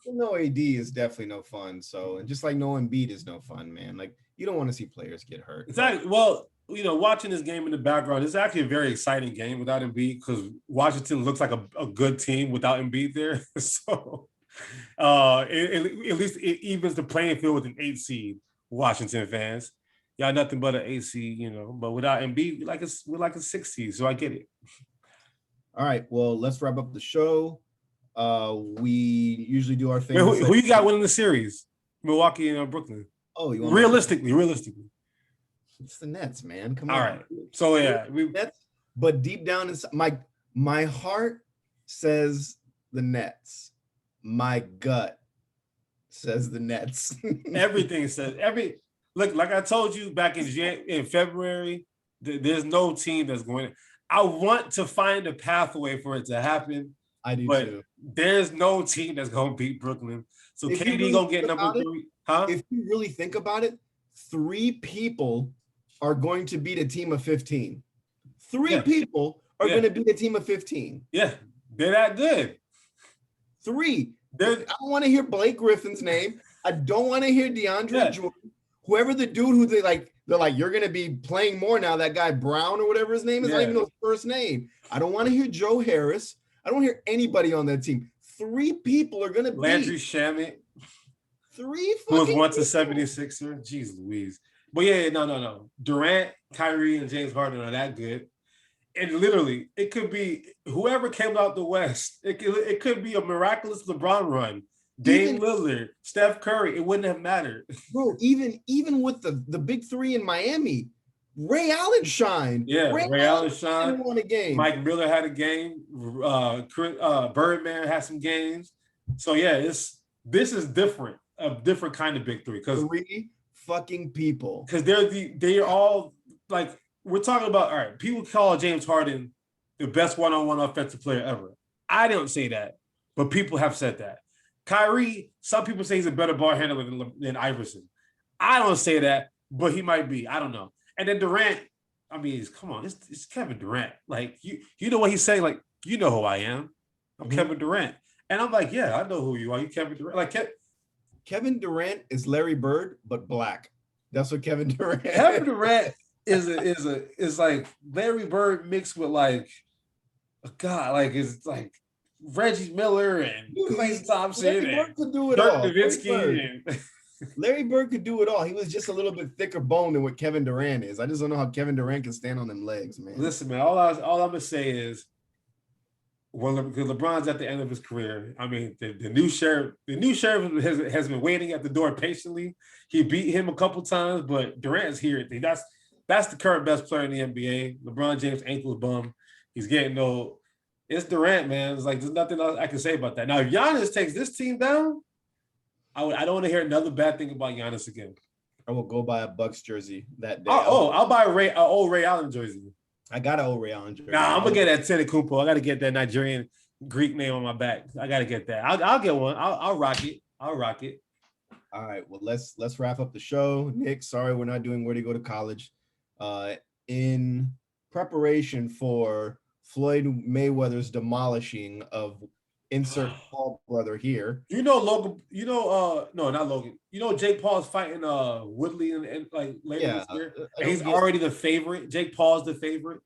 No AD is definitely no fun. So, and just like no Embiid is no fun, man. Like, you don't want to see players get hurt. Exactly. Well, watching this game in the background, it's actually a very exciting game without Embiid because Washington looks like a good team without Embiid there. So, at least it evens the playing field with an 8 seed, Washington fans. Y'all nothing but an 8 seed, but without Embiid, we're like a 6 seed, so I get it. All right, well, let's wrap up the show. We usually do our Wait, famous. who you got winning the series? Milwaukee and Brooklyn. Oh, you want realistically. It's the Nets, man. Come All on. right. So yeah, Nets, but deep down inside, my heart says the Nets. My gut says the Nets. everything says look, like I told you back in February, there's no team that's going. I want to find a pathway for it to happen. I do but too. There's no team that's gonna beat Brooklyn. So If KD really gonna get number 3, huh? If you really think about it, 3 people are going to beat a team of 15. 3 people are going to beat a team of 15. Yeah, they're that good. 3. I don't want to hear Blake Griffin's name. I don't want to hear DeAndre Jordan. Whoever the dude who they're like, you're going to be playing more now. That guy Brown or whatever his name is, I don't even know his first name. I don't want to hear Joe Harris. I don't hear anybody on that team. 3 people are going to beat. Landry Shamet. 3 who was once a 76er. Jeez Louise. But yeah, no. Durant, Kyrie, and James Harden are that good. And literally, it could be whoever came out the West. It could be a miraculous LeBron run. Dame Lillard, Steph Curry. It wouldn't have mattered. Bro, even with the big 3 in Miami, Ray Allen shined. Yeah, Ray Allen shined. Won a game. Mike Miller had a game. Birdman had some games. So yeah, this is different. A different kind of big 3 because 3 fucking people. Because they're all like we're talking about. All right, people call James Harden the best one-on-one offensive player ever. I don't say that, but people have said that. Kyrie, some people say he's a better ball handler than Iverson. I don't say that, but he might be. I don't know. And then Durant, I mean, come on, it's Kevin Durant. Like you know what he's saying. Like you know who I am. I'm Kevin Durant, and I'm like, yeah, I know who you are. You Kevin Durant. Like Kevin Durant is Larry Bird, but black. That's what Kevin Durant. Kevin Durant is like Larry Bird mixed with like a guy, like it's like Reggie Miller and Klay Thompson Larry Bird could do it all. Larry Bird could do it all. He was just a little bit thicker bone than what Kevin Durant is. I just don't know how Kevin Durant can stand on them legs, man. Listen, man, all I'm gonna say is, because LeBron's at the end of his career. I mean, the new sheriff has been waiting at the door patiently. He beat him a couple times, but Durant's here. That's the current best player in the NBA. LeBron James' ankle's bum. He's getting old. It's Durant, man. It's like there's nothing else I can say about that. Now, if Giannis takes this team down, I don't want to hear another bad thing about Giannis again. I will go buy a Bucks jersey that day. I'll buy an old Ray Allen jersey. I got an old Ray Allen jersey. Nah, I'm gonna get that Tentakumpo. I gotta get that Nigerian Greek name on my back. I gotta get that. I'll get one. I'll rock it. All right. Well, let's wrap up the show. Nick, sorry we're not doing Where to Go to College. In preparation for Floyd Mayweather's demolishing of insert Paul brother here. You know Logan. No, not Logan. You know Jake Paul's fighting Woodley and like later this year. And he's already the favorite. Jake Paul's the favorite.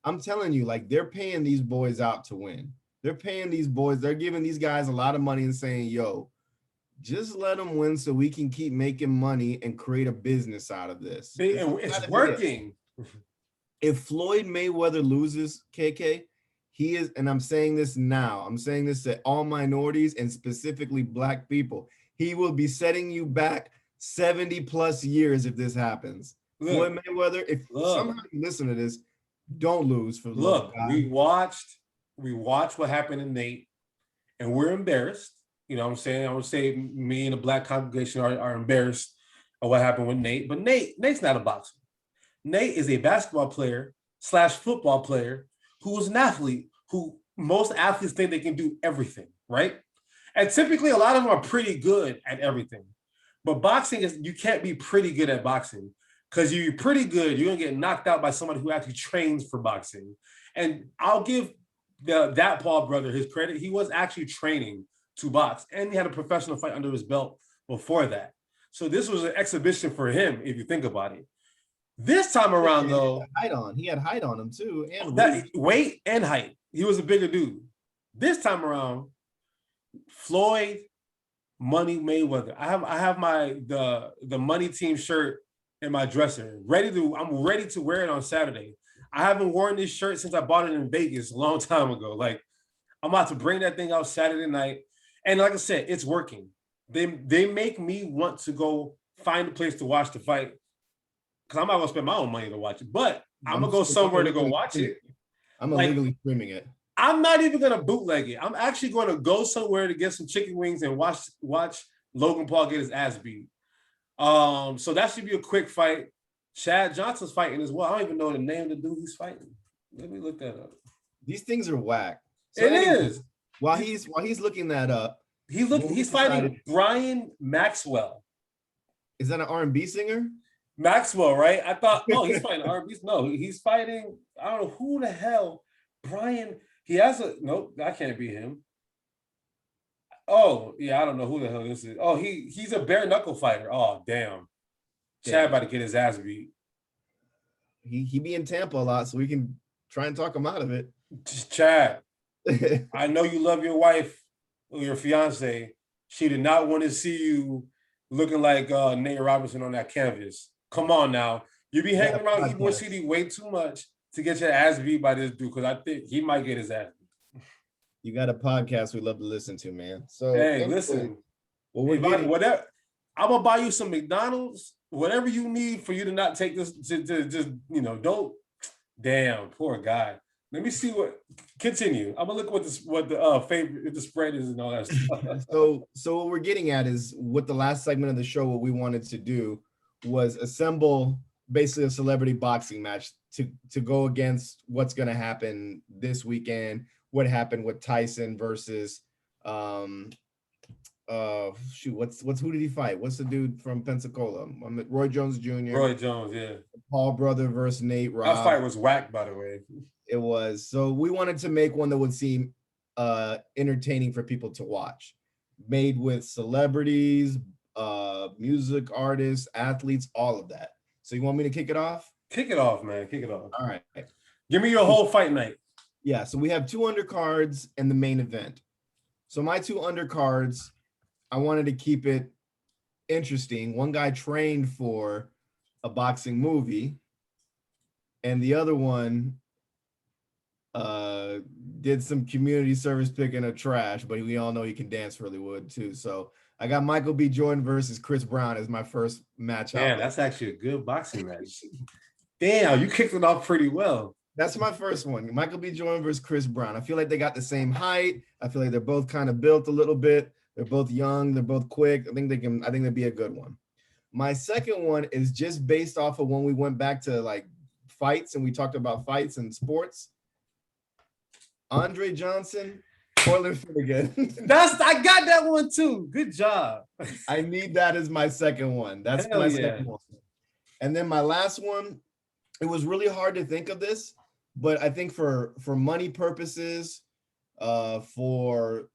I'm telling you, like they're paying these boys out to win. They're paying these boys. They're giving these guys a lot of money and saying, "Yo, just let them win so we can keep making money and create a business out of this." It's working. If Floyd Mayweather loses, KK. He is, and I'm saying this now, I'm saying this to all minorities and specifically Black people. He will be setting you back 70 plus years if this happens. Floyd Mayweather, if somehow you listen to this, don't lose for look. We watched what happened to Nate, and we're embarrassed. You know what I'm saying? I would say me and the Black congregation are embarrassed of what happened with Nate. But Nate's not a boxer. Nate is a basketball player / football player who is an athlete, who most athletes think they can do everything, right? And typically a lot of them are pretty good at everything. But boxing you can't be pretty good at boxing because you're pretty good, you're gonna get knocked out by someone who actually trains for boxing. And I'll give that Paul brother his credit. He was actually training to box and he had a professional fight under his belt before that. So this was an exhibition for him, if you think about it. This time around, though, he had height on him too, and weight and height. He was a bigger dude. This time around, Floyd, Money Mayweather. I have the Money Team shirt in my dresser, I'm ready to wear it on Saturday. I haven't worn this shirt since I bought it in Vegas a long time ago. Like I'm about to bring that thing out Saturday night. And like I said, it's working. They make me want to go find a place to watch the fight because I'm not going to spend my own money to watch it. But I'm going to go somewhere to go watch it. I'm illegally streaming it. I'm not even going to bootleg it. I'm actually going to go somewhere to get some chicken wings and watch Logan Paul get his ass beat. So that should be a quick fight. Chad Johnson's fighting as well. I don't even know the name of the dude he's fighting. Let me look that up. These things are whack. So it is. While he's looking that up, he's fighting Brian Maxwell. Is that an R&B singer? Maxwell, right? I thought, he's fighting R&B. No, he's fighting, I don't know who the hell. Brian, nope, that can't be him. Oh, yeah, I don't know who the hell this is. Oh, he's a bare knuckle fighter. Oh, damn. Chad about to get his ass beat. He be in Tampa a lot, so we can try and talk him out of it. Chad, I know you love your wife or your fiance. She did not want to see you looking like Nate Robinson on that canvas. Come on now. You be hanging around Ebo City way too much to get your ass beat by this dude because I think he might get his ass beat. You got a podcast we love to listen to, man. So hey, listen. Whatever. I'm gonna buy you some McDonald's, whatever you need for you to not take this to just don't. Damn, poor guy. Let me see continue. I'm gonna look what the favorite the spread is and all that stuff. So what we're getting at is what the last segment of the show, what we wanted to do was assemble basically a celebrity boxing match to go against what's gonna happen this weekend. What happened with Tyson versus who did he fight? What's the dude from Pensacola? Roy Jones Jr. Roy Jones, yeah. Paul Brother versus Nate Robb. That fight was whack, by the way. It was. So we wanted to make one that would seem entertaining for people to watch. Made with celebrities, music artists, athletes, all of that. So you want me to kick it off? Kick it off, man. Kick it off. All right. Give me your whole fight night. Yeah, so we have 2 undercards and the main event. So my 2 undercards, I wanted to keep it interesting. One guy trained for a boxing movie, and the other one did some community service picking of trash, but we all know he can dance really good too. So I got Michael B. Jordan versus Chris Brown as my first match. Yeah, that's actually a good boxing match. Damn, you kicked it off pretty well. That's my first one. Michael B. Jordan versus Chris Brown. I feel like they got the same height. I feel like they're both kind of built a little bit. They're both young. They're both quick. I think they'd be a good one. My second one is just based off of when we went back to like fights and we talked about fights and sports. Andre Johnson, Cortland Finnegan. I got that one too. Good job. I need that as my second one. That's my second one. And then my last one, it was really hard to think of this, but I think for money purposes, for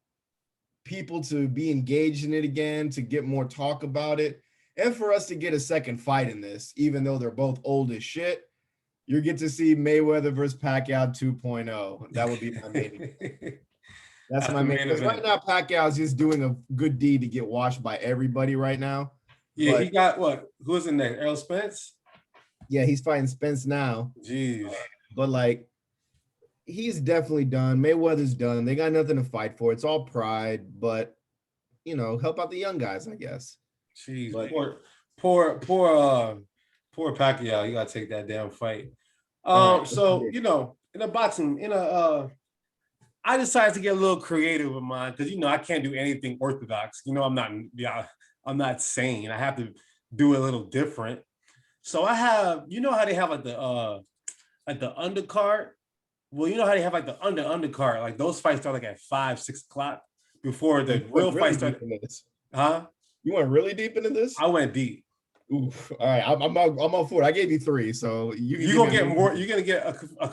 people to be engaged in it again, to get more talk about it, and for us to get a second fight in this, even though they're both old as shit, you get to see Mayweather versus Pacquiao 2.0. That would be my main event. That's my main event. Right now, Pacquiao is just doing a good deed to get watched by everybody right now. Yeah, but he got what? Who's in there? Errol Spence? Yeah, he's fighting Spence now. Jeez. But like, he's definitely done. Mayweather's done. They got nothing to fight for. It's all pride, but help out the young guys, I guess. Jeez, but, poor Pacquiao. You gotta take that damn fight. So in the boxing, I decided to get a little creative with mine because I can't do anything orthodox. I'm not sane. I have to do a little different. So I have, how they have like the undercard. Well, how they have like the undercard. Like those fights start like at 5, 6 o'clock before the real fight started. Huh? You went really deep into this? I went deep. Oof. All right, I'm all for it. I gave you 3, so you're gonna get more. You're gonna get a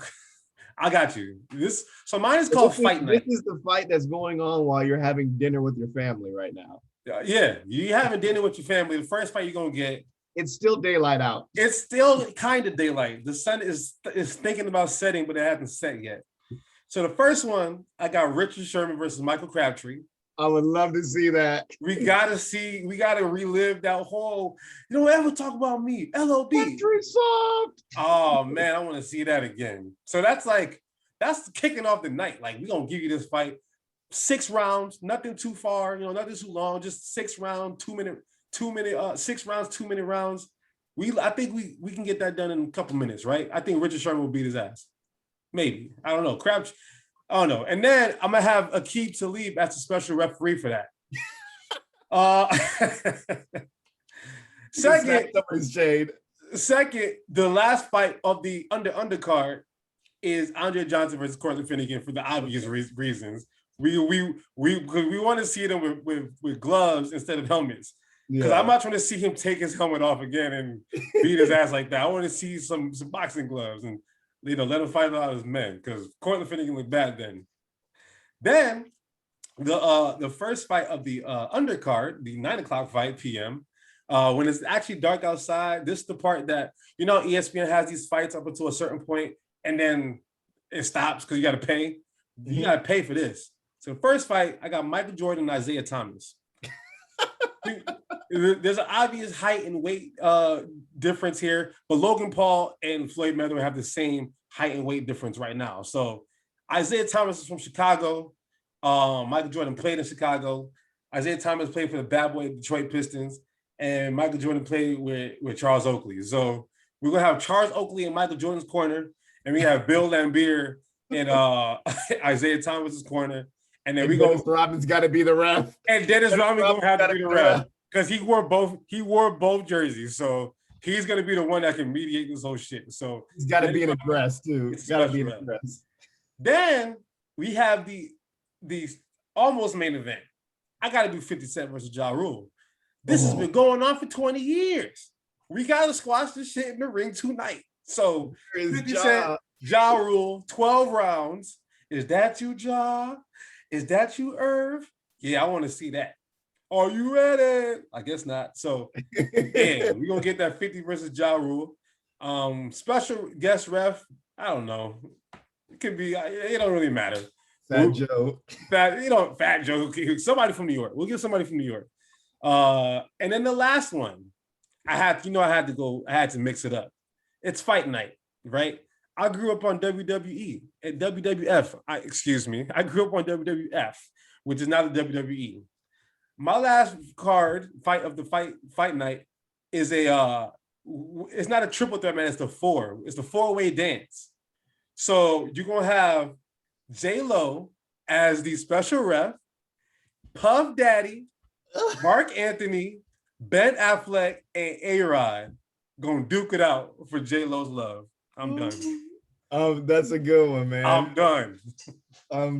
I got you. So mine is called Fight Night. This is the fight that's going on while you're having dinner with your family right now. Yeah, you having dinner with your family. The first fight you're gonna get. It's still daylight out. It's still kind of daylight. The sun is thinking about setting, but it hasn't set yet. So the first one, I got Richard Sherman versus Michael Crabtree. I would love to see that. We gotta relive that whole, don't ever talk about me. LOB. Country soft. Oh man, I want to see that again. So that's like That's kicking off the night. Like, we're gonna give you this fight, 6 rounds, nothing too far, nothing too long, just 6 round, 2 minute, 6 rounds, 2 minute rounds. I think we can get that done in a couple minutes, right? I think Richard Sherman will beat his ass. Maybe. I don't know. I don't know. And then I'm gonna have Aqib Talib as a special referee for that. Second, the last fight of the undercard is Andre Johnson versus Cortland Finnegan for the obvious reasons. We want to see them with gloves instead of helmets. Because I'm not trying to see him take his helmet off again and beat his ass like that. I want to see some boxing gloves and let him fight out his men, because Cortland Finnegan looked bad then. Then the first fight of the undercard, the 9:00 fight p.m. When it's actually dark outside, this is the part that ESPN has these fights up until a certain point, and then it stops because you got to pay. You got to pay for this. So the first fight, I got Michael Jordan and Isaiah Thomas. There's an obvious height and weight difference here, but Logan Paul and Floyd Mayweather have the same height and weight difference right now. So Isaiah Thomas is from Chicago. Michael Jordan played in Chicago. Isaiah Thomas played for the bad boy Detroit Pistons, and Michael Jordan played with Charles Oakley. So we're gonna have Charles Oakley in Michael Jordan's corner, and we have Bill Laimbeer in Isaiah Thomas's corner. And then Dennis Rodman's got to be the ref. And Dennis Rodman gonna have to be the ref because he wore both jerseys. So he's gonna be the one that can mediate this whole shit. So he's got to be in a dress too. It's got to be in a dress. Then we have the almost main event. I got to do 50 Cent versus Ja Rule. This has been going on for 20 years. We got to squash this shit in the ring tonight. So 50 Cent, Ja Rule, 12 rounds. Is that you, Ja? Is that you, Irv? Yeah, I want to see that. Are you ready? I guess not. So, yeah, we're going to get that 50 versus Ja Rule. Special guest ref, I don't know. It could be, it don't really matter. Fat Joe. Fat Joe. Somebody from New York. We'll get somebody from New York. And then the last one, I had to mix it up. It's fight night, right? I grew up on WWE and WWF. I grew up on WWF, which is now the WWE. My last fight of the fight night is it's not a triple threat, man. It's the 4. It's the 4-way dance. So you're gonna have J-Lo as the special ref, Puff Daddy, Mark Anthony, Ben Affleck, and A-Rod gonna duke it out for J-Lo's love. I'm done. That's a good one, man. I'm done.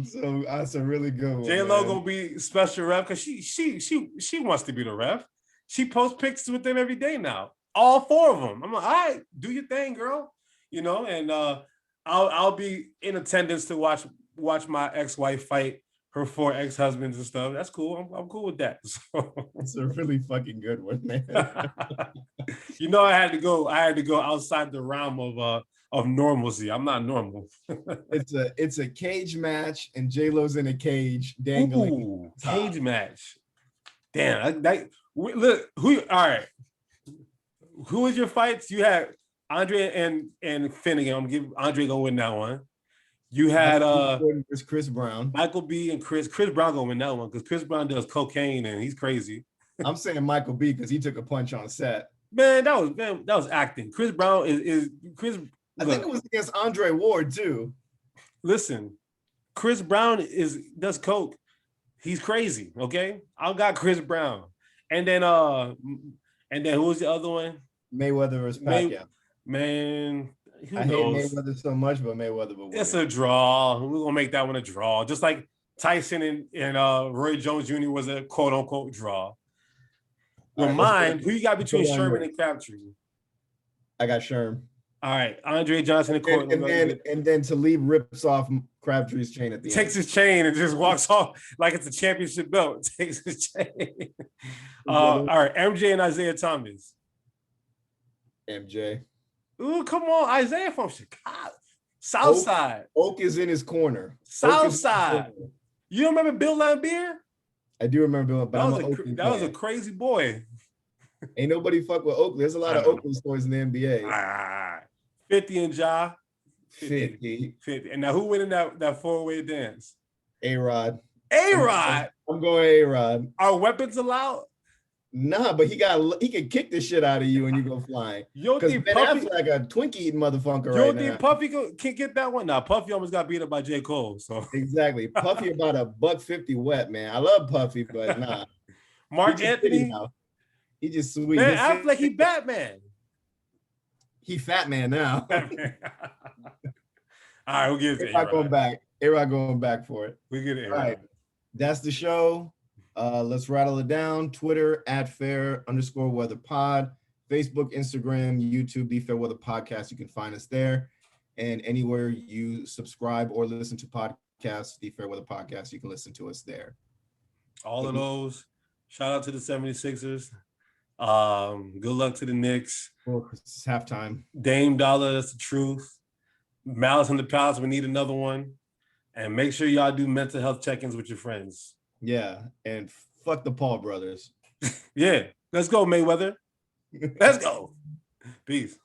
So that's a really good one. J-Lo gonna be special ref because she wants to be the ref. She posts pictures with them every day now. All 4 of them. I'm like, all right, do your thing, girl. And I'll be in attendance to watch my ex-wife fight her 4 ex-husbands and stuff. That's cool. I'm cool with that. So. It's a really fucking good one, man. I had to go outside the realm of normalcy. I'm not normal. It's a cage match, and J-Lo's in a cage dangling. Ooh, cage match. Damn. Look, all right. Who was your fights? You had Andre and Finnegan. I'm gonna give Andre gonna win that one. You had Chris Brown. Michael B and Chris Brown gonna win that one because Chris Brown does cocaine and he's crazy. I'm saying Michael B because he took a punch on set. Man, that was acting. Chris Brown is Chris. I think it was against Andre Ward too. Listen, Chris Brown does coke. He's crazy. Okay, I got Chris Brown, and then who was the other one? Mayweather versus Pacquiao. Man, I hate Mayweather so much, but Mayweather will win. It's a draw. We're gonna make that one a draw, just like Tyson and Roy Jones Jr. was a quote unquote draw. Well, mine, who you got between Sherman and Crabtree? I got Sherm. All right, Andre Johnson and Cortland. And then Talib rips off Crabtree's chain at the end. Takes his chain and just walks off like it's a championship belt. Takes his chain. All right, MJ and Isaiah Thomas. MJ. Ooh, come on, Isaiah from Chicago. South Side. Oak is in his corner. South Side. You don't remember Bill Laimbeer? I do remember Bill, but that was a crazy boy. Ain't nobody fuck with Oakley. There's a lot of Oakley stories in the NBA. 50 and Ja. 50. 50. And now who winning that four-way dance? A-Rod. A-Rod. I'm going A-Rod. Are weapons allowed? Nah, but he can kick the shit out of you when you go flying. You don't Because think Ben Puffy? Affleck a Twinkie eating motherfucker You right don't now. think Puffy can get that one? Nah, Puffy almost got beat up by J. Cole. So Exactly. Puffy about $150 wet, man. I love Puffy, but nah. Mark Anthony. He just sweet. Ben Affleck, he Batman. He fat man now. All right, we'll give it to A-Rod going back. A-Rod going back for it. We get it. All right. That's the show. Let's rattle it down. Twitter @fair_weather_pod. Facebook, Instagram, YouTube, The Fair Weather Podcast. You can find us there. And anywhere you subscribe or listen to podcasts, The Fair Weather Podcast, you can listen to us there. All of those. Shout out to the 76ers. Good luck to the Knicks. Oh, it's halftime. Dame Dollar, that's the truth. Malice in the Palace, we need another one. And make sure y'all do mental health check-ins with your friends. Yeah, and fuck the Paul brothers. Yeah, let's go, Mayweather. Let's go. Peace.